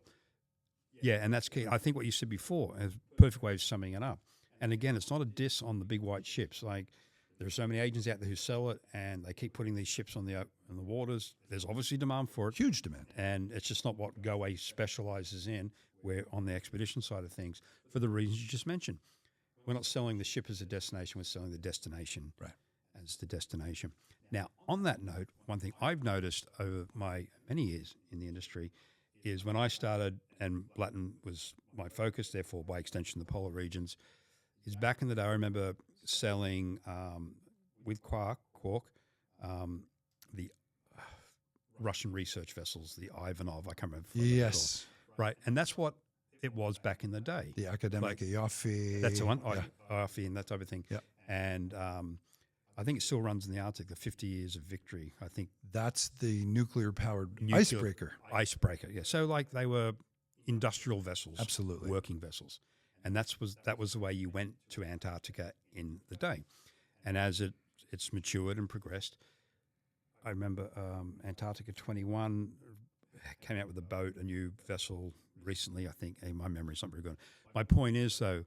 and that's key. I think what you said before is a perfect way of summing it up. And again, it's not a diss on the big white ships. Like, There are so many agents out there who sell it, and they keep putting these ships on the waters. There's obviously demand for it.
Huge demand.
And it's just not what GoA specializes in. We're on the expedition side of things for the reasons you just mentioned. We're not selling the ship as a destination. We're selling the destination as the destination. Now, on that note, one thing I've noticed over my many years in the industry is when I started, and Blatten was my focus, therefore by extension the polar regions, is back in the day I remember selling with Quark, the Russian research vessels, the Ivanov, I can't remember.
Yes.
Right, and that's what it was back in the day.
The academic Ioffi.
That's the one, Ioffi and that type of thing.
Yeah.
And I think it still runs in the Arctic, the 50 Years of Victory, I think.
That's the nuclear-powered icebreaker.
Icebreaker, yeah. So like they were industrial vessels.
Absolutely.
Working vessels. And that was the way you went to Antarctica in the day. And as it's matured and progressed, I remember Antarctica 21 came out with a boat, a new vessel recently, I think. Hey, my memory's not very good. My point is, though,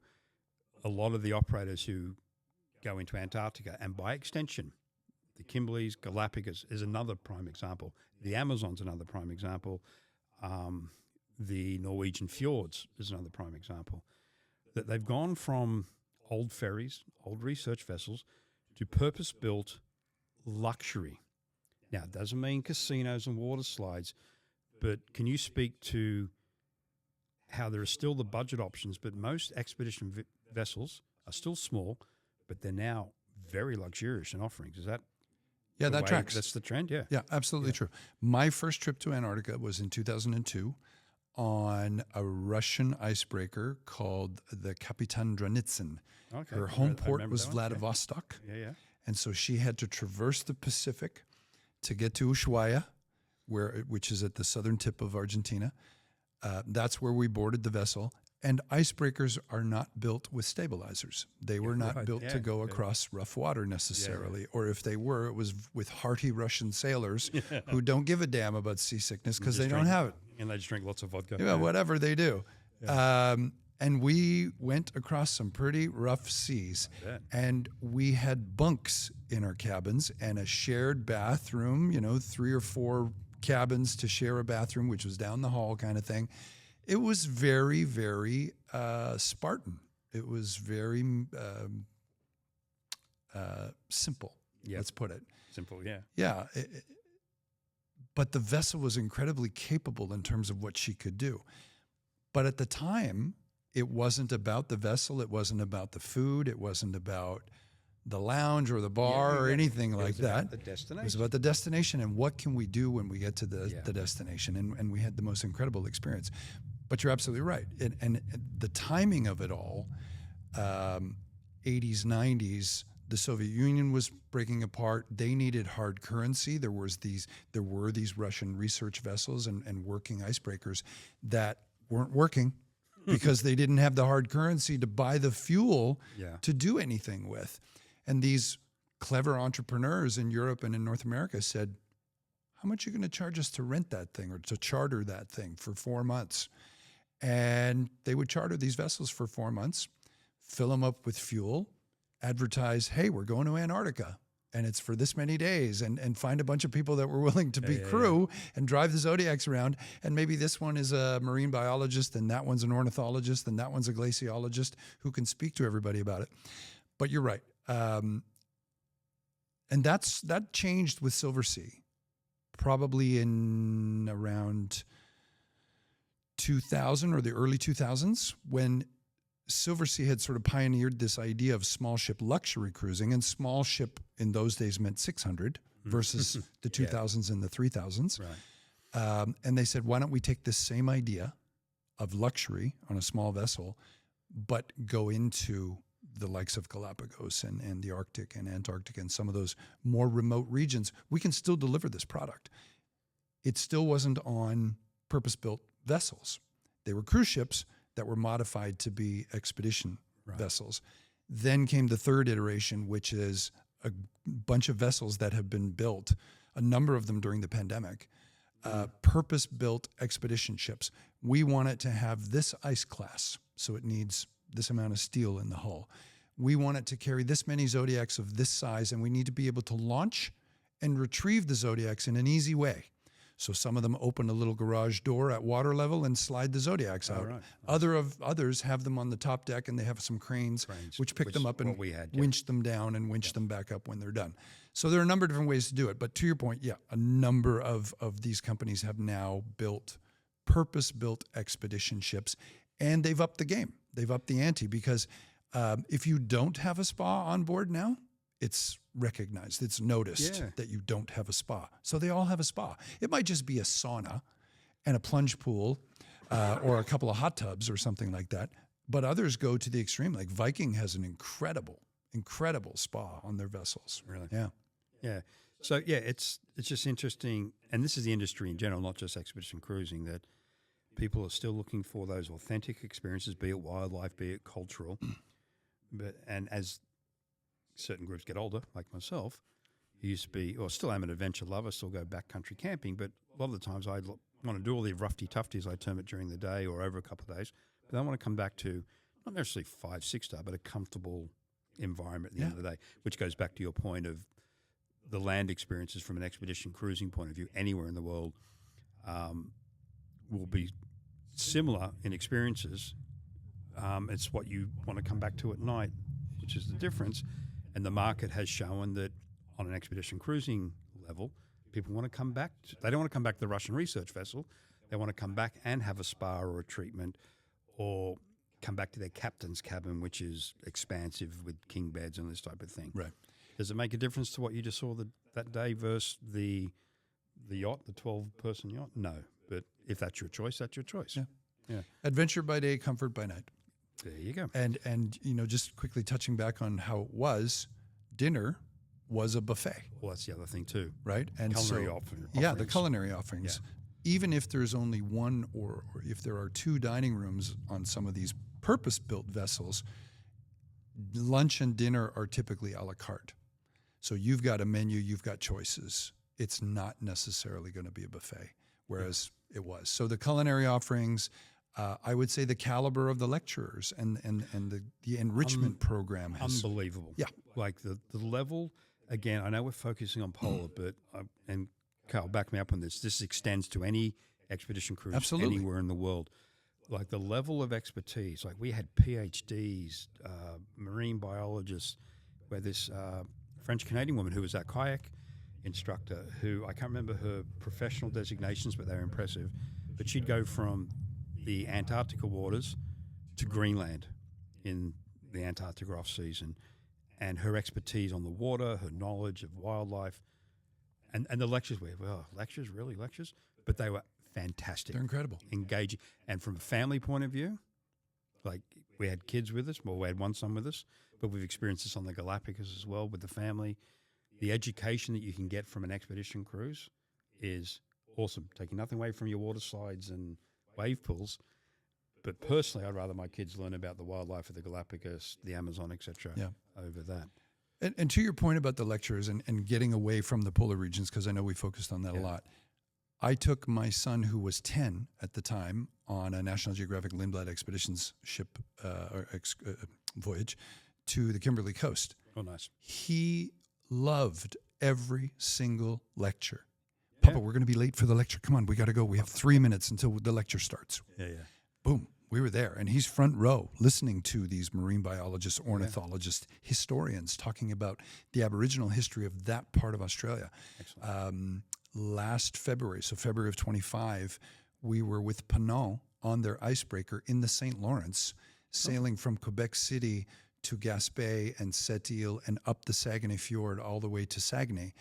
a lot of the operators who go into Antarctica, and by extension, the Kimberleys, Galapagos is another prime example. The Amazon's another prime example. The Norwegian fjords is another prime example. That they've gone from old ferries, old research vessels, to purpose-built luxury. Now, it doesn't mean casinos and water slides, but can you speak to how there are still the budget options, but most expedition vessels are still small, but they're now very luxurious in offerings? Is that
that tracks.
That's the trend, yeah.
Yeah, absolutely true. My first trip to Antarctica was in 2002 on a Russian icebreaker called the Kapitan Dranitsin.
Okay.
Her home port was Vladivostok.
Yeah.
And so she had to traverse the Pacific to get to Ushuaia, which is at the southern tip of Argentina. That's where we boarded the vessel. And icebreakers are not built with stabilizers. They were not built to go across rough water necessarily. Or if they were, it was with hearty Russian sailors who don't give a damn about seasickness because they don't have it.
And they just drink lots of vodka.
Yeah, whatever they do. Yeah. And we went across some pretty rough seas. And we had bunks in our cabins and a shared bathroom, 3 or 4 cabins to share a bathroom, which was down the hall kind of thing. It was very, very Spartan. It was very simple, let's put it.
Simple, yeah.
Yeah. But the vessel was incredibly capable in terms of what she could do. But at the time, it wasn't about the vessel. It wasn't about the food. It wasn't about the lounge or the bar or anything like that.
The destination.
It was about the destination and what can we do when we get to the destination. And we had the most incredible experience. But you're absolutely right. And the timing of it all, 80s, 90s, the Soviet Union was breaking apart. They needed hard currency. There were these Russian research vessels and working icebreakers that weren't working because they didn't have the hard currency to buy the fuel to do anything with. And these clever entrepreneurs in Europe and in North America said, how much are you going to charge us to rent that thing or to charter that thing for 4 months? And they would charter these vessels for 4 months, fill them up with fuel, advertise, hey, we're going to Antarctica, and it's for this many days, and find a bunch of people that were willing to be crew and drive the Zodiacs around. And maybe this one is a marine biologist, and that one's an ornithologist, and that one's a glaciologist who can speak to everybody about it. But you're right. And that changed with Silversea, probably in around 2000 or the early 2000s, when Silversea had sort of pioneered this idea of small ship luxury cruising, and small ship in those days meant 600 versus the 2000s and the 3000s.
Right.
And they said, why don't we take this same idea of luxury on a small vessel, but go into the likes of Galapagos and the Arctic and Antarctica and some of those more remote regions. We can still deliver this product. It still wasn't on purpose-built vessels. They were cruise ships that were modified to be expedition vessels. Then came the third iteration, which is a bunch of vessels that have been built, a number of them during the pandemic, purpose-built expedition ships. We want it to have this ice class, so it needs this amount of steel in the hull. we want it to carry this many zodiacs of this size, and we need to be able to launch and retrieve the zodiacs in an easy way. So some of them open a little garage door at water level and slide the zodiacs out.
Right.
Others have them on the top deck, and they have some cranes which pick them up and winch them down and winch them back up when they're done. So there are a number of different ways to do it. But to your point, a number of these companies have now built purpose-built expedition ships, and they've upped the game. They've upped the ante because if you don't have a spa on board now, it's recognized, it's noticed that you don't have a spa. So they all have a spa. It might just be a sauna and a plunge pool or a couple of hot tubs or something like that. But others go to the extreme. Like Viking has an incredible spa on their vessels.
Really?
Yeah.
Yeah. So, it's just interesting. And this is the industry in general, not just expedition cruising, that people are still looking for those authentic experiences, be it wildlife, be it cultural. And as certain groups get older, like myself, who used to be, or still am an adventure lover, still go backcountry camping, but a lot of the times I want to do all the roughy-tufties, I term it, during the day or over a couple of days, but I want to come back to not necessarily 5-6 star, but a comfortable environment at the end of the day, which goes back to your point of the land experiences from an expedition cruising point of view anywhere in the world will be similar in experiences. It's what you want to come back to at night, which is the difference. And the market has shown that on an expedition cruising level, people want to come back. They don't want to come back to the Russian research vessel. They want to come back and have a spa or a treatment, or come back to their captain's cabin, which is expansive with king beds and this type of thing.
Right.
Does it make a difference to what you just saw that day versus the yacht, the 12-person yacht? No. But if that's your choice, that's your choice. Yeah.
Adventure by day, comfort by night.
There you go.
And just quickly touching back on how it was, dinner was a buffet.
Well, that's the other thing too.
Right? And
culinary
offerings.
Yeah,
the culinary offerings. Yeah. Even if there's only one or if there are two dining rooms on some of these purpose-built vessels, lunch and dinner are typically a la carte. So you've got a menu, you've got choices. It's not necessarily going to be a buffet, whereas it was. So the culinary offerings, I would say the caliber of the lecturers and the enrichment program has...
Unbelievable.
Yeah.
Like the level, again, I know we're focusing on polar, but, and Karl, back me up on this, this extends to any expedition cruise anywhere in the world. Like the level of expertise, like we had PhDs, marine biologists, where this French-Canadian woman who was our kayak instructor, who I can't remember her professional designations, but they're impressive, but she'd go from the Antarctica waters to Greenland in the Antarctica off season, and her expertise on the water, her knowledge of wildlife, and the lectures lectures, but they were fantastic.
They're incredible.
Engaging. And from a family point of view, like we had kids with us, well, we had one son with us, but we've experienced this on the Galapagos as well with the family. The education that you can get from an expedition cruise is awesome, taking nothing away from your water slides and wave pools. But personally, I'd rather my kids learn about the wildlife of the Galapagos, the Amazon, etc., over that.
And to your point about the lectures and getting away from the polar regions, because I know we focused on that a lot, I took my son, who was 10 at the time, on a National Geographic Lindblad Expeditions ship voyage to the Kimberley coast.
Oh, nice.
He loved every single lecture. Papa, we're going to be late for the lecture. Come on, we got to go. We have 3 minutes until the lecture starts.
Yeah.
Boom. We were there, and he's front row listening to these marine biologists, ornithologists, historians talking about the Aboriginal history of that part of Australia. Last February, so February of 25, we were with Penang on their icebreaker in the St. Lawrence, sailing from Quebec City to Gaspé and Sept-Îles and up the Saguenay Fjord all the way to Saguenay.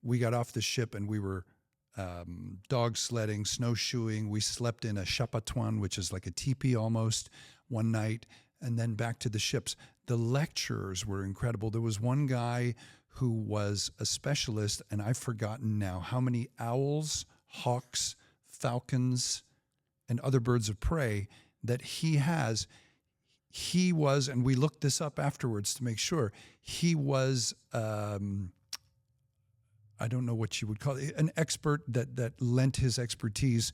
We got off the ship and we were dog sledding, snowshoeing. We slept in a chapatuan, which is like a teepee almost, one night, and then back to the ships. The lecturers were incredible. There was one guy who was a specialist, and I've forgotten now how many owls, hawks, falcons, and other birds of prey that he has. He was, and we looked this up afterwards to make sure, he was, I don't know what you would call it, an expert that lent his expertise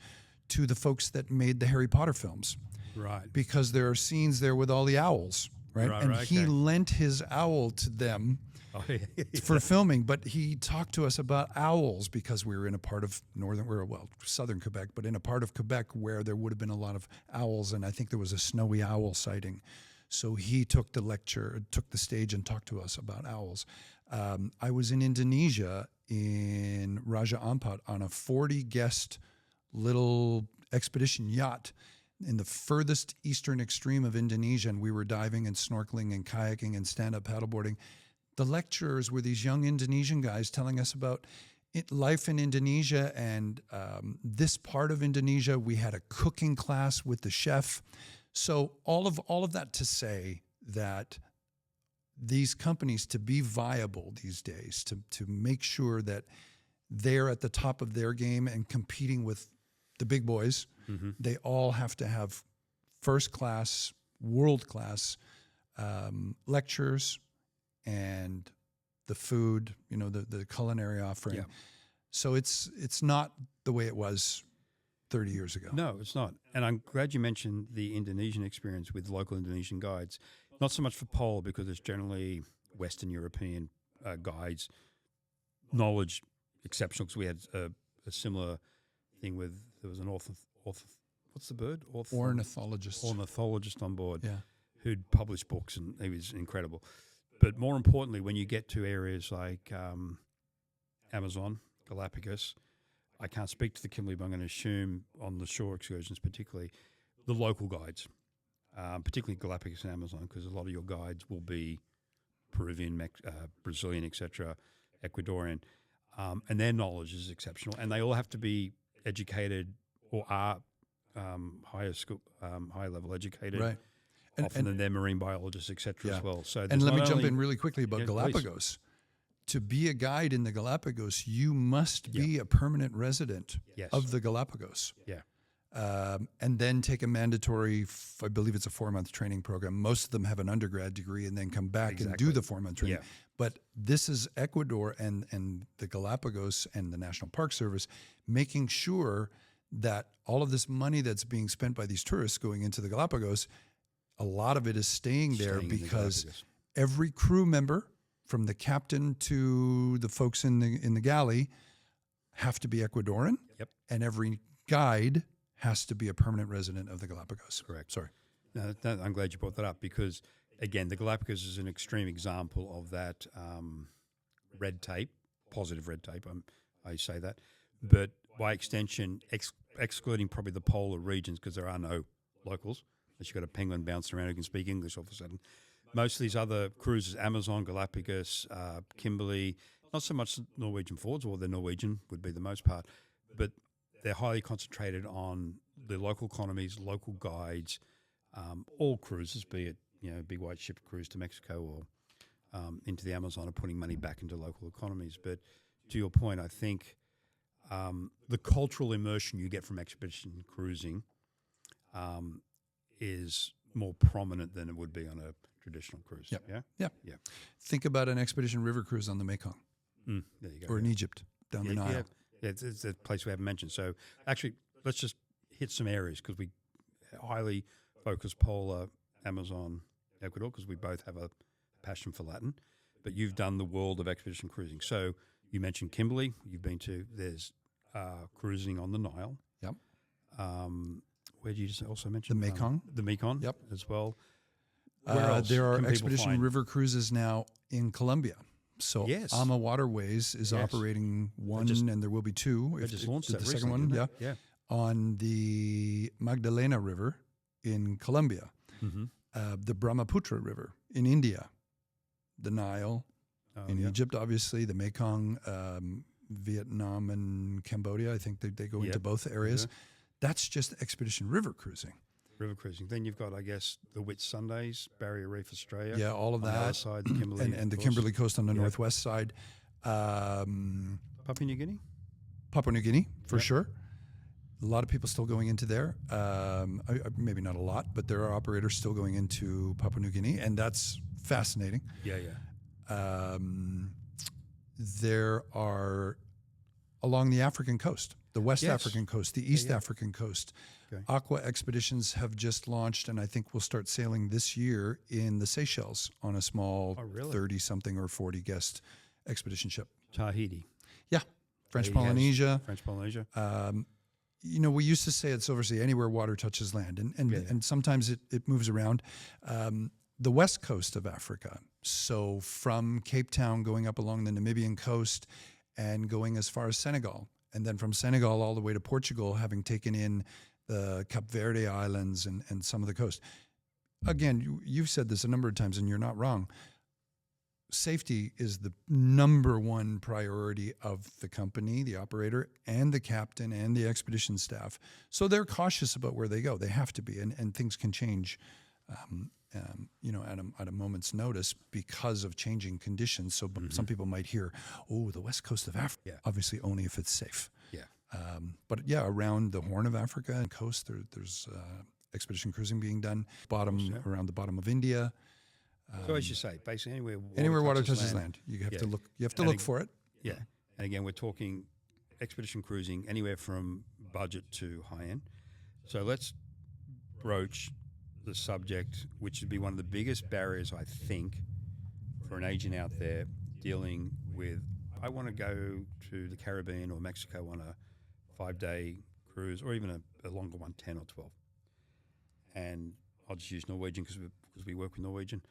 to the folks that made the Harry Potter films.
Right.
Because there are scenes there with all the owls right?
Right,
And
right,
he
okay.
lent his owl to them
Oh, yeah.
for filming, but he talked to us about owls because we were in a part of southern Quebec, but in a part of Quebec where there would have been a lot of owls, and I think there was a snowy owl sighting. So he took the stage and talked to us about owls. I was in Indonesia in Raja Ampat on a 40-guest little expedition yacht in the furthest eastern extreme of Indonesia, and we were diving and snorkeling and kayaking and stand-up paddleboarding. The lecturers were these young Indonesian guys telling us about life in Indonesia and this part of Indonesia. We had a cooking class with the chef. So all of that to say that these companies, to be viable these days, to make sure that they're at the top of their game and competing with the big boys, they all have to have first-class, world-class lectures and the food, the culinary offering.
Yeah.
So it's not the way it was 30 years ago.
No, it's not. And I'm glad you mentioned the Indonesian experience with local Indonesian guides. Not so much for pole because it's generally Western European guides. Knowledge exceptional because we had a similar thing with, there was an what's the bird?
Ornithologist.
Ornithologist on board
Yeah.
who'd published books, and he was incredible. But more importantly, when you get to areas like Amazon, Galapagos, I can't speak to the Kimberley, but I'm going to assume on the shore excursions particularly, the local guides, particularly Galapagos and Amazon, because a lot of your guides will be Peruvian, Brazilian, etc., Ecuadorian, and their knowledge is exceptional. And they all have to be educated or are higher level educated.
Right.
Often than their marine biologists, etc. as well. So
and let me
not
jump
only-
in really quickly about
Yeah,
Galapagos. To be a guide in the Galapagos, you must be a permanent resident
Yes.
of the Galapagos.
Yeah.
And then take a mandatory, I believe it's a 4-month training program. Most of them have an undergrad degree and then come back and do the 4-month training.
Yeah.
But this is Ecuador and the Galapagos and the National Park Service making sure that all of this money that's being spent by these tourists going into the Galapagos, a lot of it is staying there
Staying in the
because
Galapagos.
every crew member, from the captain to the folks in the galley, have to be Ecuadorian.
Yep.
And every guide has to be a permanent resident of the Galapagos.
Correct.
Sorry.
No, I'm glad you brought that up because, again, the Galapagos is an extreme example of that red tape, positive red tape, I say that. But by extension, excluding probably the polar regions because there are no locals, unless you've got a penguin bouncing around who can speak English all of a sudden. Most of these other cruises, Amazon, Galapagos, Kimberley, not so much Norwegian Fords, or they're Norwegian would be the most part, but they're highly concentrated on the local economies, local guides, all cruises, be it big white ship cruise to Mexico or into the Amazon, are putting money back into local economies. But to your point, I think the cultural immersion you get from expedition cruising is more prominent than it would be on a traditional cruise.
Yep.
Yeah.
Yeah.
Yeah.
Think about an expedition river cruise on the Mekong
There you go.
or in Egypt down the Nile.
Yeah, it's a place we haven't mentioned. So actually, let's just hit some areas because we highly focus polar, Amazon, Ecuador, because we both have a passion for Latin. But you've done the world of expedition cruising. So you mentioned Kimberley. You've been to, there's cruising on the Nile.
Yep.
Where did you just also mention?
The Mekong.
The Mekong.
Yep.
As well. Where else
There are
can people
expedition
find-
river cruises now in Colombia. So
Yes.
Ama Waterways is
Yes.
operating one,
just-
and there will be two.
They just launched
the
that
second
recently,
one,
didn't they? Yeah.
on the Magdalena River in Colombia,
Mm-hmm.
the Brahmaputra River in India, the Nile in
yeah.
Egypt, obviously, the Mekong, Vietnam and Cambodia. I think they go into
Yep.
both areas.
Okay.
That's just expedition river cruising.
River cruising. Then you've got, I guess, the Whit Sundays, Barrier Reef, Australia.
Yeah, all of
On the other
that.
side, the Kimberley,
And
of
the
course.
Kimberley coast on the
Yeah.
northwest side.
Papua New Guinea.
Papua New Guinea, for
Yep.
sure. A lot of people still going into there. Maybe not a lot, but there are operators still going into Papua New Guinea, and that's fascinating.
Yeah, yeah.
There are along the African coast. the West
Yes.
African coast, the East
yeah.
African coast.
Okay.
Aqua Expeditions have just launched, and I think we'll start sailing this year in the Seychelles on a small
Oh, really?
30-something or 40-guest expedition ship.
Tahiti.
Yeah, French
Tahiti has
Polynesia.
French Polynesia.
We used to say at Silversea, anywhere water touches land, and sometimes it moves around. The west coast of Africa, so from Cape Town going up along the Namibian coast and going as far as Senegal, and then from Senegal all the way to Portugal, having taken in the Cape Verde Islands and some of the coast. Again, you've said this a number of times, and you're not wrong. Safety is the number one priority of the company, the operator, and the captain and the expedition staff. So they're cautious about where they go. They have to be, and things can change, at a moment's notice because of changing conditions. So some people might hear, "Oh, the west coast of Africa."
Yeah.
Obviously, only if it's safe.
Yeah.
But yeah, around the Horn of Africa and coast, there's expedition cruising being done. Around the bottom of India.
So as you say, basically
Anywhere water touches land, you have to look. You have to look for it.
Yeah, and again, we're talking expedition cruising anywhere from budget to high end. So let's broach the subject, which would be one of the biggest barriers, I think, for an agent out there dealing with. I want to go to the Caribbean or Mexico on a 5-day cruise, or even a longer one, 10 or 12. And I'll just use Norwegian because we work with Norwegian.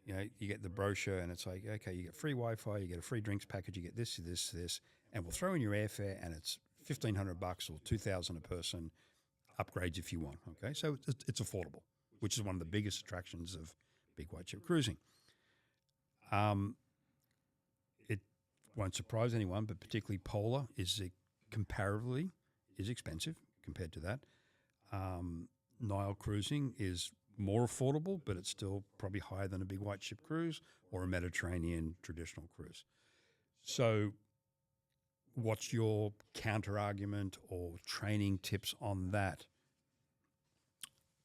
You get the brochure and it's like, okay, you get free Wi-Fi, you get a free drinks package, you get this, and we'll throw in your airfare, and it's $1,500 or $2,000 a person, upgrades if you want. Okay, so it's affordable, which is one of the biggest attractions of big white ship cruising. It won't surprise anyone, but particularly polar is comparatively expensive compared to that. Nile cruising is more affordable, but it's still probably higher than a big white ship cruise or a Mediterranean traditional cruise. So what's your counter argument or training tips on that?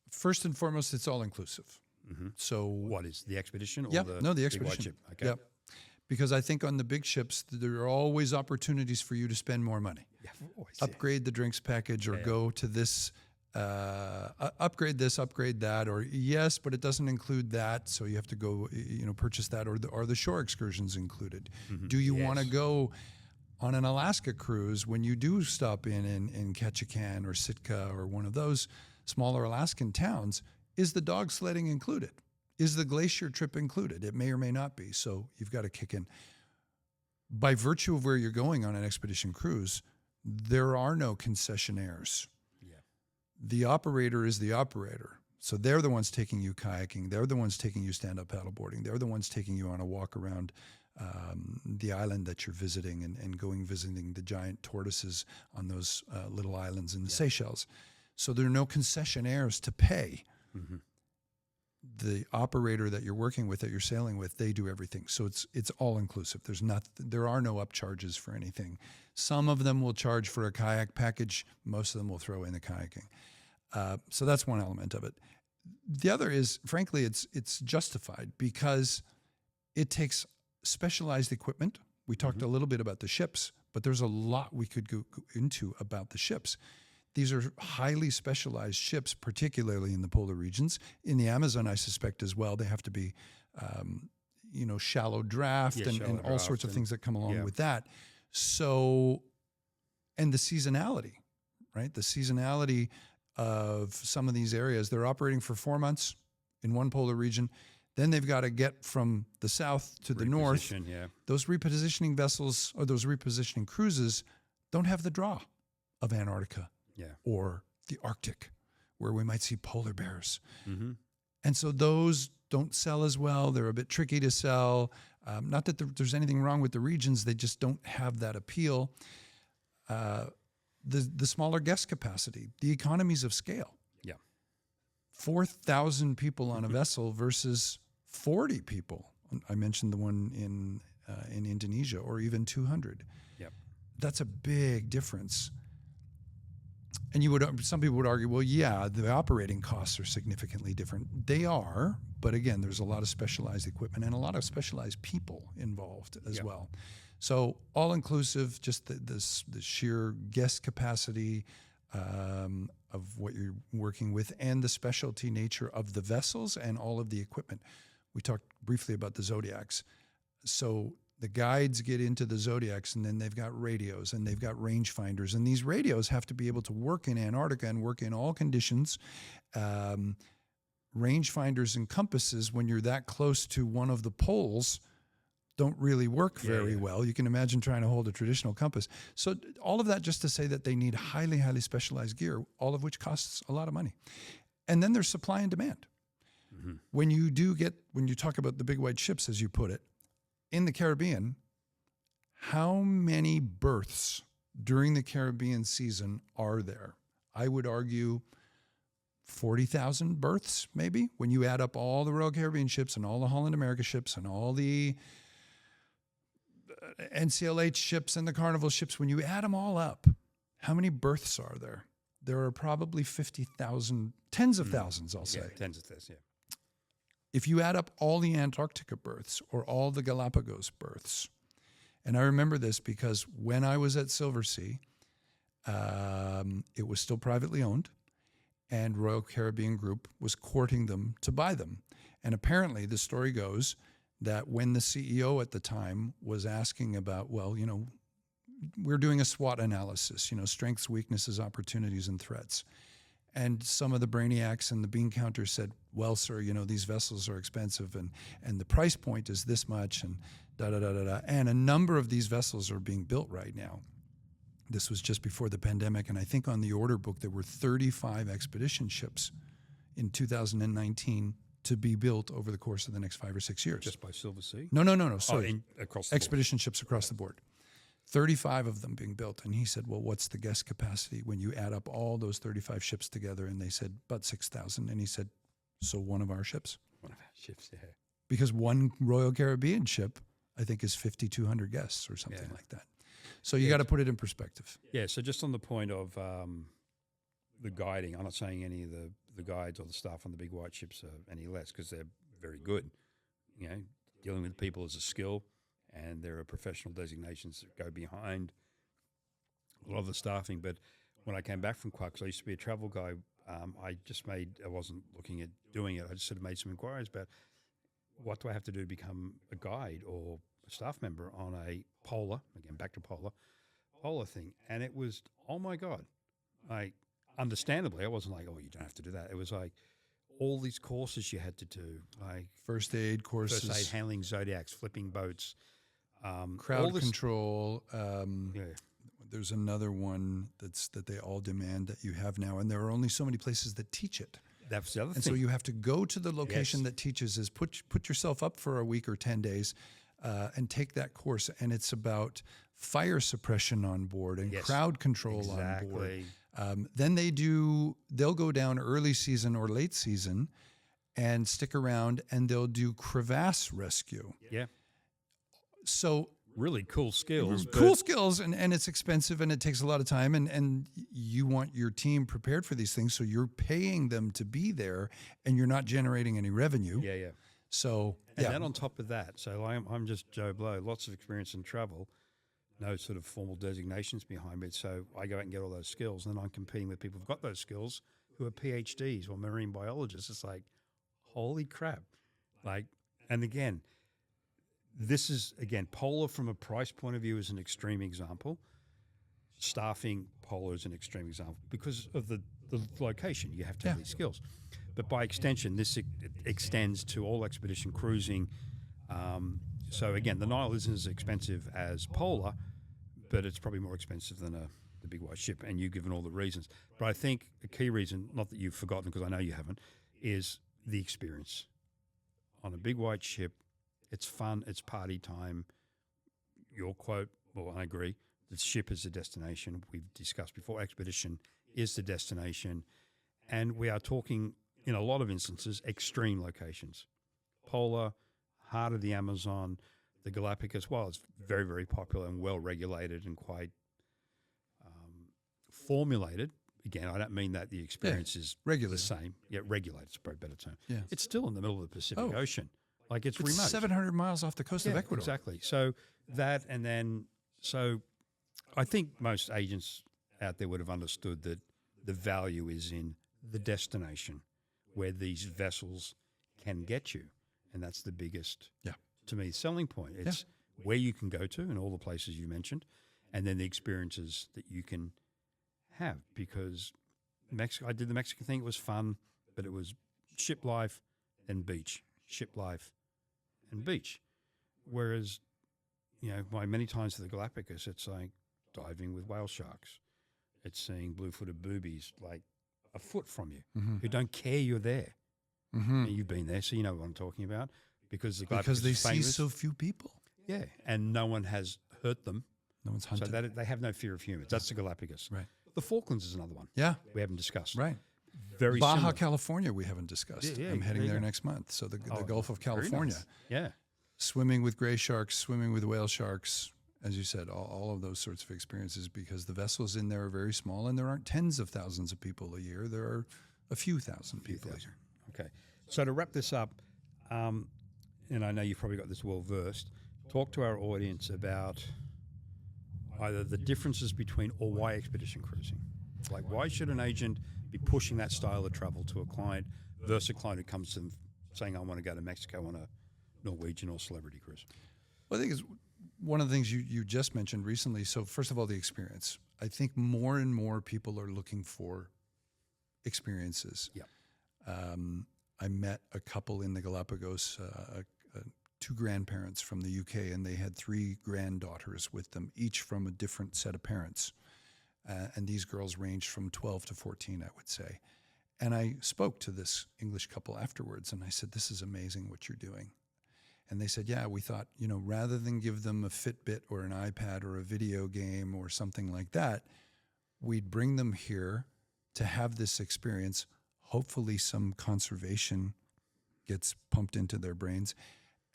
First and foremost, it's all inclusive.
Mm-hmm.
So
what is the expedition or
the
the
expedition.
big white ship? Okay.
Yeah. Because I think on the big ships, there are always opportunities for you to spend more money.
Yeah, always,
Upgrade the drinks package or go to this, upgrade this, upgrade that, or yes, but it doesn't include that. So you have to go, purchase that, or the shore excursions included.
Mm-hmm.
Do you want to go on an Alaska cruise when you do stop in Ketchikan or Sitka or one of those smaller Alaskan towns? Is the dog sledding included? Is the glacier trip included? It may or may not be. So you've got to kick in. By virtue of where you're going on an expedition cruise, there are no concessionaires.
Yeah.
The operator is the operator. So they're the ones taking you kayaking. They're the ones taking you stand-up paddleboarding. They're the ones taking you on a walk around the island that you're visiting and visiting the giant tortoises on those little islands in the Seychelles. So there are no concessionaires to pay.
Mm-hmm.
The operator that you're working with, that you're sailing with, they do everything. So it's all inclusive. There are no upcharges for anything. Some of them will charge for a kayak package. Most of them will throw in the kayaking. So that's one element of it. The other is, frankly, it's justified because it takes specialized equipment. We talked a little bit about the ships, but there's a lot we could go into about the ships. These are highly specialized ships, particularly in the polar regions. In the Amazon, I suspect as well, they have to be, shallow draft and all sorts of things that come along with that. So, and the seasonality, right? The seasonality of some of these areas, they're operating for 4 months in one polar region. Then they've got to get from the south to the north.
Yeah.
Those repositioning vessels or those repositioning cruises don't have the draw of Antarctica.
Yeah.
Or the Arctic, where we might see polar bears.
Mm-hmm.
And so those don't sell as well. They're a bit tricky to sell. Not that there's anything wrong with the regions. They just don't have that appeal. The smaller guest capacity, the economies of scale.
Yeah.
4,000 people on a vessel versus 40 people. I mentioned the one in Indonesia, or even 200.
Yep.
That's a big difference. And some people would argue, well, yeah, the operating costs are significantly different. They are, but again, there's a lot of specialized equipment and a lot of specialized people involved as well. So all inclusive, just the sheer guest capacity of what you're working with and the specialty nature of the vessels and all of the equipment. We talked briefly about the Zodiacs. So the guides get into the Zodiacs, and then they've got radios and they've got rangefinders, and these radios have to be able to work in Antarctica and work in all conditions. Rangefinders and compasses, when you're that close to one of the poles, don't really work very well. You can imagine trying to hold a traditional compass. So all of that just to say that they need highly, highly specialized gear, all of which costs a lot of money. And then there's supply and demand. Mm-hmm. When you talk about the big white ships, as you put it, in the Caribbean, how many berths during the Caribbean season are there? I would argue 40,000 berths, maybe, when you add up all the Royal Caribbean ships and all the Holland America ships and all the NCLH ships and the Carnival ships. When you add them all up, how many berths are there? There are probably 50,000, tens of thousands, I'll say.
Tens of thousands,
If you add up all the Antarctica berths or all the Galapagos berths, and I remember this because when I was at Silversea, it was still privately owned, and Royal Caribbean Group was courting them to buy them. And apparently the story goes that when the CEO at the time was asking about, well, we're doing a SWOT analysis, strengths, weaknesses, opportunities, and threats. And some of the brainiacs and the bean counters said, well, sir, these vessels are expensive and the price point is this much and da-da-da-da-da. And a number of these vessels are being built right now. This was just before the pandemic, and I think on the order book there were 35 expedition ships in 2019 to be built over the course of the next 5 or 6 years.
Just by Silversea?
No. Sorry.
Across the
expedition ships across the board. 35 of them being built. And he said, well, what's the guest capacity when you add up all those 35 ships together? And they said, about 6,000. And he said, so one of our ships?
One of our ships, yeah.
Because one Royal Caribbean ship, I think, is 5,200 guests or something like that. So you got to put it in perspective.
Yeah, so just on the point of the guiding, I'm not saying any of the guides or the staff on the big white ships are any less because they're very good. Dealing with people is a skill, and there are professional designations that go behind a lot of the staffing. But when I came back from Quark, because I used to be a travel guy, I wasn't looking at doing it. I just sort of made some inquiries about what do I have to do to become a guide or a staff member on a polar, again, back to polar thing. And it was, oh my God, understandably, I wasn't like, oh, you don't have to do that. It was like all these courses you had to do, like
first aid courses,
first aid, handling Zodiacs, flipping boats,
crowd control. There's another one that they all demand that you have now, and there are only so many places that teach it.
That's the other thing.
And so you have to go to the location that teaches. Is put yourself up for a week or 10 days, and take that course. And it's about fire suppression on board and crowd control on board. Then they'll go down early season or late season and stick around, and they'll do crevasse rescue.
Yeah.
So
really cool skills.
And it's expensive and it takes a lot of time, and you want your team prepared for these things, so you're paying them to be there and you're not generating any revenue.
Yeah.
So
and then on top of that, so I'm just Joe Blow, lots of experience in travel, no sort of formal designations behind me. So I go out and get all those skills, and then I'm competing with people who've got those skills who are PhDs or marine biologists. It's like, holy crap. And again, this is, polar from a price point of view is an extreme example. Staffing polar is an extreme example because of the location. You have to have these skills. But by extension, this extends to all expedition cruising. So again, the Nile isn't as expensive as polar, but it's probably more expensive than the big white ship, and you've given all the reasons. But I think a key reason, not that you've forgotten because I know you haven't, is the experience. On a big white ship, it's fun, it's party time. Your quote, well, I agree, the ship is the destination. We've discussed before, expedition is the destination. And we are talking, in a lot of instances, extreme locations. Polar, heart of the Amazon, the Galapagos, well, it's very, very popular and well-regulated and quite formulated, again, I don't mean that the experience is
regulated.
the same. Yeah, regulated is probably a better term.
Yeah.
It's still in the middle of the Pacific
Oh.
Ocean. Like it's
It's
remote.
700 miles off the coast of Ecuador.
Exactly. So that, and then, so I think most agents out there would have understood that the value is in the destination where these vessels can get you. And that's the biggest,
Yeah.
to me, selling point. It's where you can go to and all the places you mentioned, and then the experiences that you can have. Because I did the Mexican thing. It was fun, but it was ship life and beach, ship life and beach. Whereas, many times to the Galapagos, it's like diving with whale sharks. It's seeing blue-footed boobies like a foot from you who don't care you're there.
Mm-hmm.
And you've been there, so you know what I'm talking about. Because the Galapagos
Because they
is
see
famous.
so few people.
Yeah, and no one has hurt them.
No one's hunted.
So that they have no fear of humans. That's the Galapagos.
Right.
The Falklands is another one
Yeah.
we haven't discussed.
Right.
Very
Baja,
similar.
California, we haven't discussed.
Yeah,
I'm heading
there you
there
go.
next month. So the
Oh,
Gulf of
very
California,
nice. Yeah.
swimming with gray sharks, swimming with whale sharks, as you said, all of those sorts of experiences, because the vessels in there are very small and there aren't tens of thousands of people a year. There are a few thousand people a year.
Okay. So to wrap this up, and I know you've probably got this well versed, talk to our audience about either the differences between or why expedition cruising. Like, why should an agent be pushing that style of travel to a client versus a client who comes to them saying, I want to go to Mexico on a Norwegian or celebrity cruise?
Well, I think it's one of the things you just mentioned recently. So first of all, the experience. I think more and more people are looking for experiences.
Yeah.
I met a couple in the Galapagos, two grandparents from the UK, and they had three granddaughters with them, each from a different set of parents. And these girls ranged from 12 to 14, I would say. And I spoke to this English couple afterwards, and I said, this is amazing what you're doing. And they said, yeah, we thought, rather than give them a Fitbit or an iPad or a video game or something like that, we'd bring them here to have this experience. Hopefully some conservation gets pumped into their brains.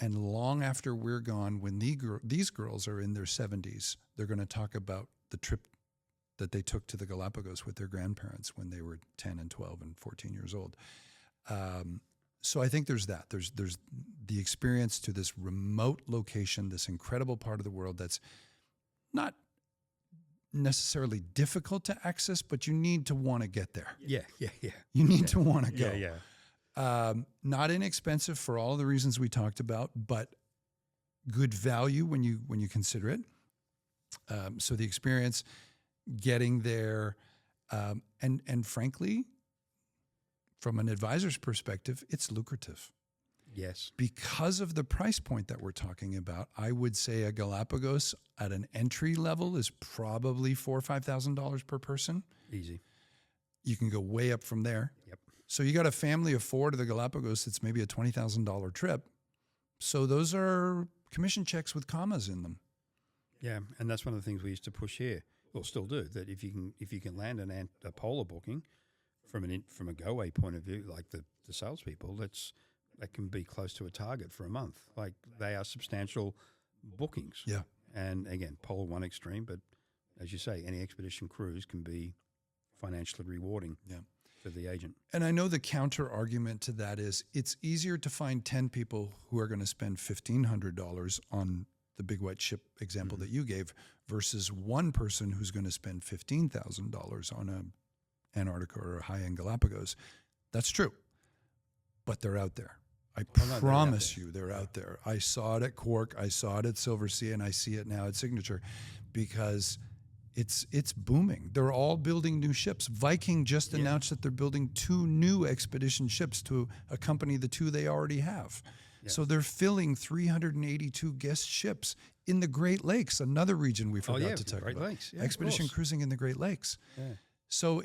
And long after we're gone, when these girls are in their 70s, they're going to talk about the trip that they took to the Galapagos with their grandparents when they were 10 and 12 and 14 years old. So I think there's that. There's the experience to this remote location, this incredible part of the world that's not necessarily difficult to access, but you need to want to get there.
Yeah.
You need to want to go.
Yeah.
Not inexpensive for all the reasons we talked about, but good value when you consider it. So the experience, getting there, and frankly, from an advisor's perspective, it's lucrative.
Yes.
Because of the price point that we're talking about, I would say a Galapagos at an entry level is probably $4,000 or $5,000 per person.
Easy.
You can go way up from there.
Yep.
So you got a family of four to the Galapagos, it's maybe a $20,000 trip. So those are commission checks with commas in them.
Yeah, and that's one of the things we used to push here, or still do, that if you can land a polar booking from a go-away point of view, like the salespeople, that can be close to a target for a month. Like, they are substantial bookings.
Yeah.
And again, polar one extreme, but as you say, any expedition cruise can be financially rewarding.
Yeah.
For the agent.
And I know the counter argument to that is it's easier to find 10 people who are going to spend $1,500 on the big white ship example that you gave versus one person who's going to spend $15,000 on a Antarctica or a high-end Galapagos. That's true. But they're out there. I promise you they're out there. I saw it at Quark, I saw it at Silversea, and I see it now at Signature because it's booming. They're all building new ships. Viking just announced that they're building 2 new expedition ships to accompany the 2 they already have. Yeah. So they're filling 382 guest ships in the Great Lakes, another region we forgot to talk about.
Great Lakes. Yeah,
expedition cruising in the Great Lakes. Yeah. So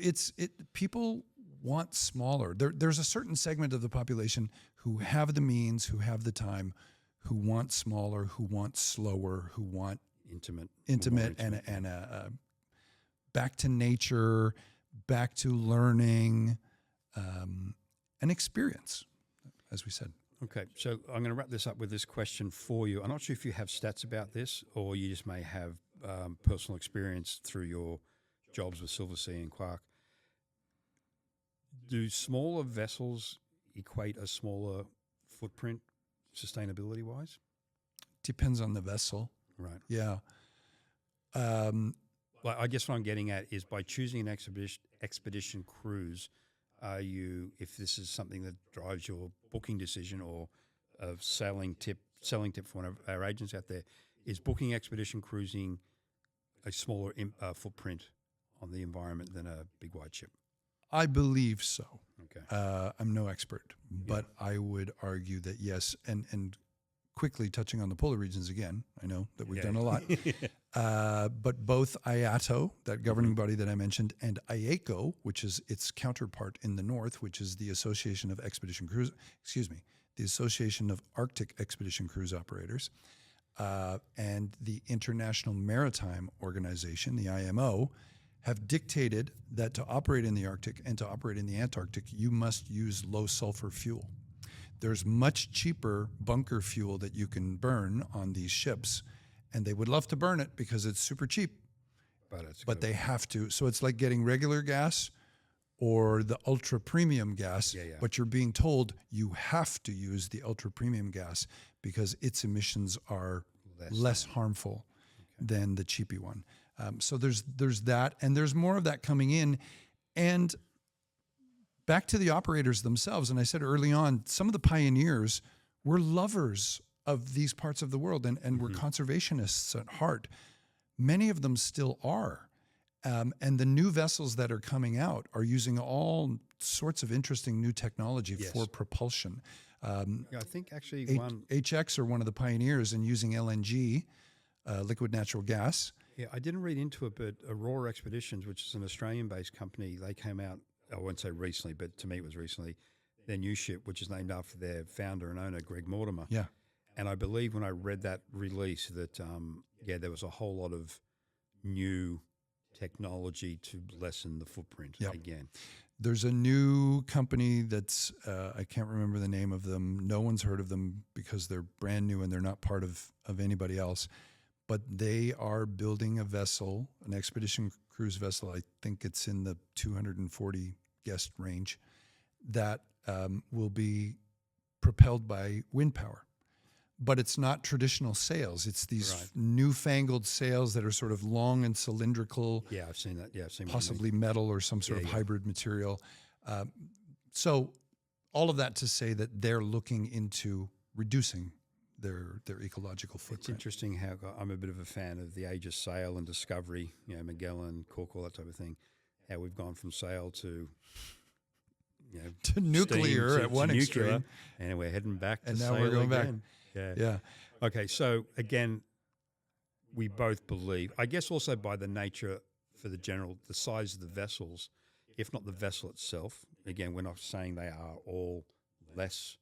people want smaller. There's a certain segment of the population who have the means, who have the time, who want smaller, who want slower, who want intimate and back to nature, back to learning, an experience, as we said.
Okay, so I'm going to wrap this up with this question for you. I'm not sure if you have stats about this, or you just may have personal experience through your jobs with Silversea and Quark. Do smaller vessels equate a smaller footprint sustainability wise?
Depends on the vessel.
Right.
Yeah.
Like, I guess what I'm getting at is by choosing an expedition cruise, are you, if this is something that drives your booking decision or a selling tip for one of our agents out there, is booking expedition cruising a smaller footprint on the environment than a big white ship?
I believe so.
Okay.
I'm no expert, but I would argue that yes. And quickly touching on the polar regions again, I know that we've done a lot. But both IATO, that governing body that I mentioned, and IACO, which is its counterpart in the north, which is the Association of the Association of Arctic Expedition Cruise Operators, and the International Maritime Organization, the IMO, have dictated that to operate in the Arctic and to operate in the Antarctic, you must use low sulfur fuel. There's much cheaper bunker fuel that you can burn on these ships, and they would love to burn it because it's super cheap, but they have to. So it's like getting regular gas or the ultra premium gas, but you're being told you have to use the ultra premium gas because its emissions are less harmful than the cheapy one. So there's that, and there's more of that coming in. And back to the operators themselves, and I said early on, some of the pioneers were lovers of these parts of the world and were conservationists at heart. Many of them still are. And the new vessels that are coming out are using all sorts of interesting new technology for propulsion.
I think actually
HX are one of the pioneers in using LNG, liquid natural gas.
Yeah, I didn't read into it, but Aurora Expeditions, which is an Australian-based company, they came out, I won't say recently, but to me it was recently, their new ship, which is named after their founder and owner, Greg Mortimer.
Yeah.
And I believe when I read that release that, there was a whole lot of new technology to lessen the footprint again.
There's a new company that's, I can't remember the name of them. No one's heard of them because they're brand new and they're not part of anybody else. But they are building a vessel, an expedition cruise vessel. I think it's in the 240 guest range that will be propelled by wind power. But it's not traditional sails. It's these newfangled sails that are sort of long and cylindrical.
Yeah, I've seen that. Yeah, I've seen
possibly metal or some sort of hybrid material. So all of that to say that they're looking into reducing their ecological footprint.
It's interesting how I'm a bit of a fan of the age of sail and discovery, Magellan, Cook, all that type of thing, how we've gone from sail to
to nuclear at one extreme.
And we're heading back to
and
sail
now we're going
again.
back. Yeah.
Okay, so again, we both believe, I guess also by the nature for the size of the vessels, if not the vessel itself, again, we're not saying they are all less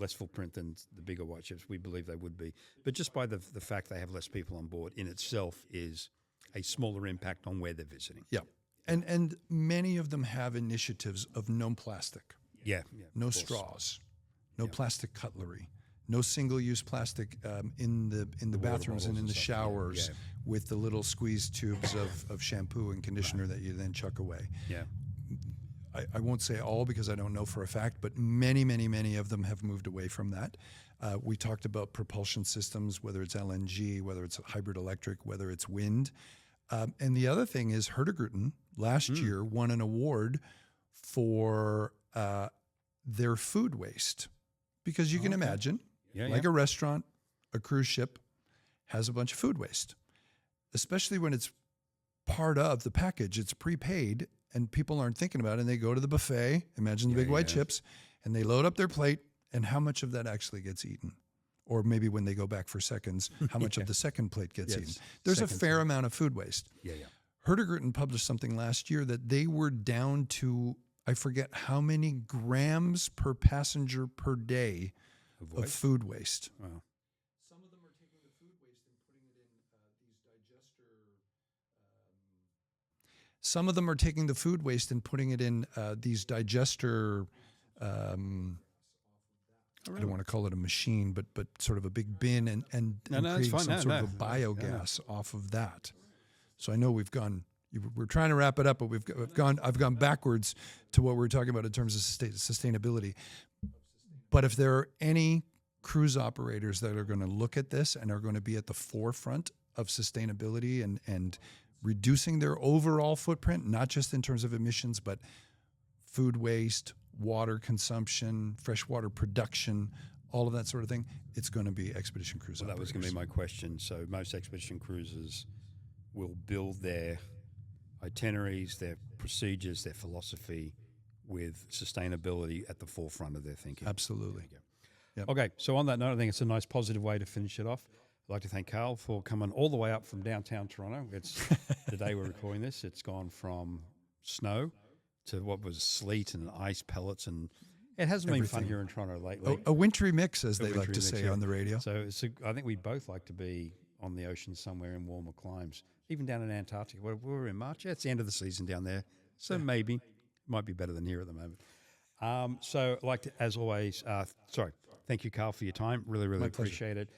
footprint than the bigger white ships. We believe they would be. But just by the fact they have less people on board in itself is a smaller impact on where they're visiting.
Yeah. And many of them have initiatives of no plastic.
Yeah.
No straws. No plastic cutlery. No single-use plastic in the bathrooms and in the showers with the little squeeze tubes of shampoo and conditioner that you then chuck away.
Yeah.
I won't say all because I don't know for a fact, but many, many, many of them have moved away from that. We talked about propulsion systems, whether it's LNG, whether it's hybrid electric, whether it's wind. And the other thing is Hurtigruten last year won an award for their food waste. Because you can imagine, a restaurant, a cruise ship has a bunch of food waste, especially when it's part of the package. It's prepaid and people aren't thinking about it. And they go to the buffet, imagine the big white chips, and they load up their plate. And how much of that actually gets eaten? Or maybe when they go back for seconds, how much of the second plate gets eaten? There's a fair amount of food waste. Hurtigruten published something last year that they were down to, I forget how many grams per passenger per day of food waste.
Wow.
Some of them are taking the food waste and putting it in these digester. Some of them are taking the food waste and putting it in these digester. I don't want to call it a machine, but sort of a big bin and creating some sort of a biogas off of that. So I know we've gone we're trying to wrap it up, but I've gone backwards to what we were talking about in terms of sustainability. But if there are any cruise operators that are going to look at this and are going to be at the forefront of sustainability and reducing their overall footprint, not just in terms of emissions, but food waste, water consumption, freshwater production, all of that sort of thing, it's going to be expedition cruise operators.
That was going to be my question. So most expedition cruisers will build their itineraries, their procedures, their philosophy with sustainability at the forefront of their thinking.
Absolutely.
Yep. Okay, so on that note, I think it's a nice positive way to finish it off. I'd like to thank Karl for coming all the way up from downtown Toronto. It's the day we're recording this. It's gone from snow to what was sleet and ice pellets, and it hasn't been fun here in Toronto lately.
A wintry mix, as they like to say on the radio.
So I think we both like to be on the ocean somewhere in warmer climes, even down in Antarctica. We're in March. Yeah, it's the end of the season down there, so maybe it might be better than here at the moment. So I'd like to, as always, thank you, Karl, for your time. Really, really appreciate it.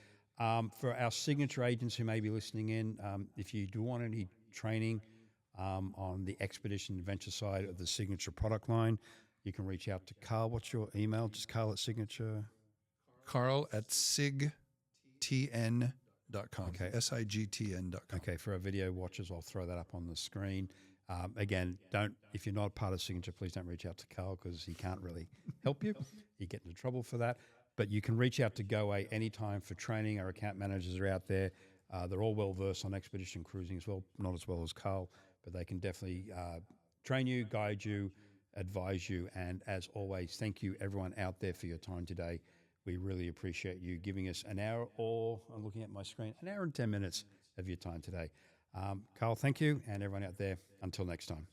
For our signature agents who may be listening in, if you do want any training on the expedition adventure side of the signature product line, you can reach out to Karl. What's your email? Just Karl at signature?
Karl at sigtn.com.
Okay.
sigtn.com.
Okay, for our video watchers, I'll throw that up on the screen. Again, if you're not a part of Signature, please don't reach out to Karl because he can't really help you. You get into trouble for that. But you can reach out to GoAway anytime for training. Our account managers are out there. They're all well-versed on expedition cruising as well, not as well as Karl, but they can definitely train you, guide you, advise you. And as always, thank you everyone out there for your time today. We really appreciate you giving us an hour or, I'm looking at my screen, an hour and 10 minutes of your time today. Karl, thank you, and everyone out there, until next time.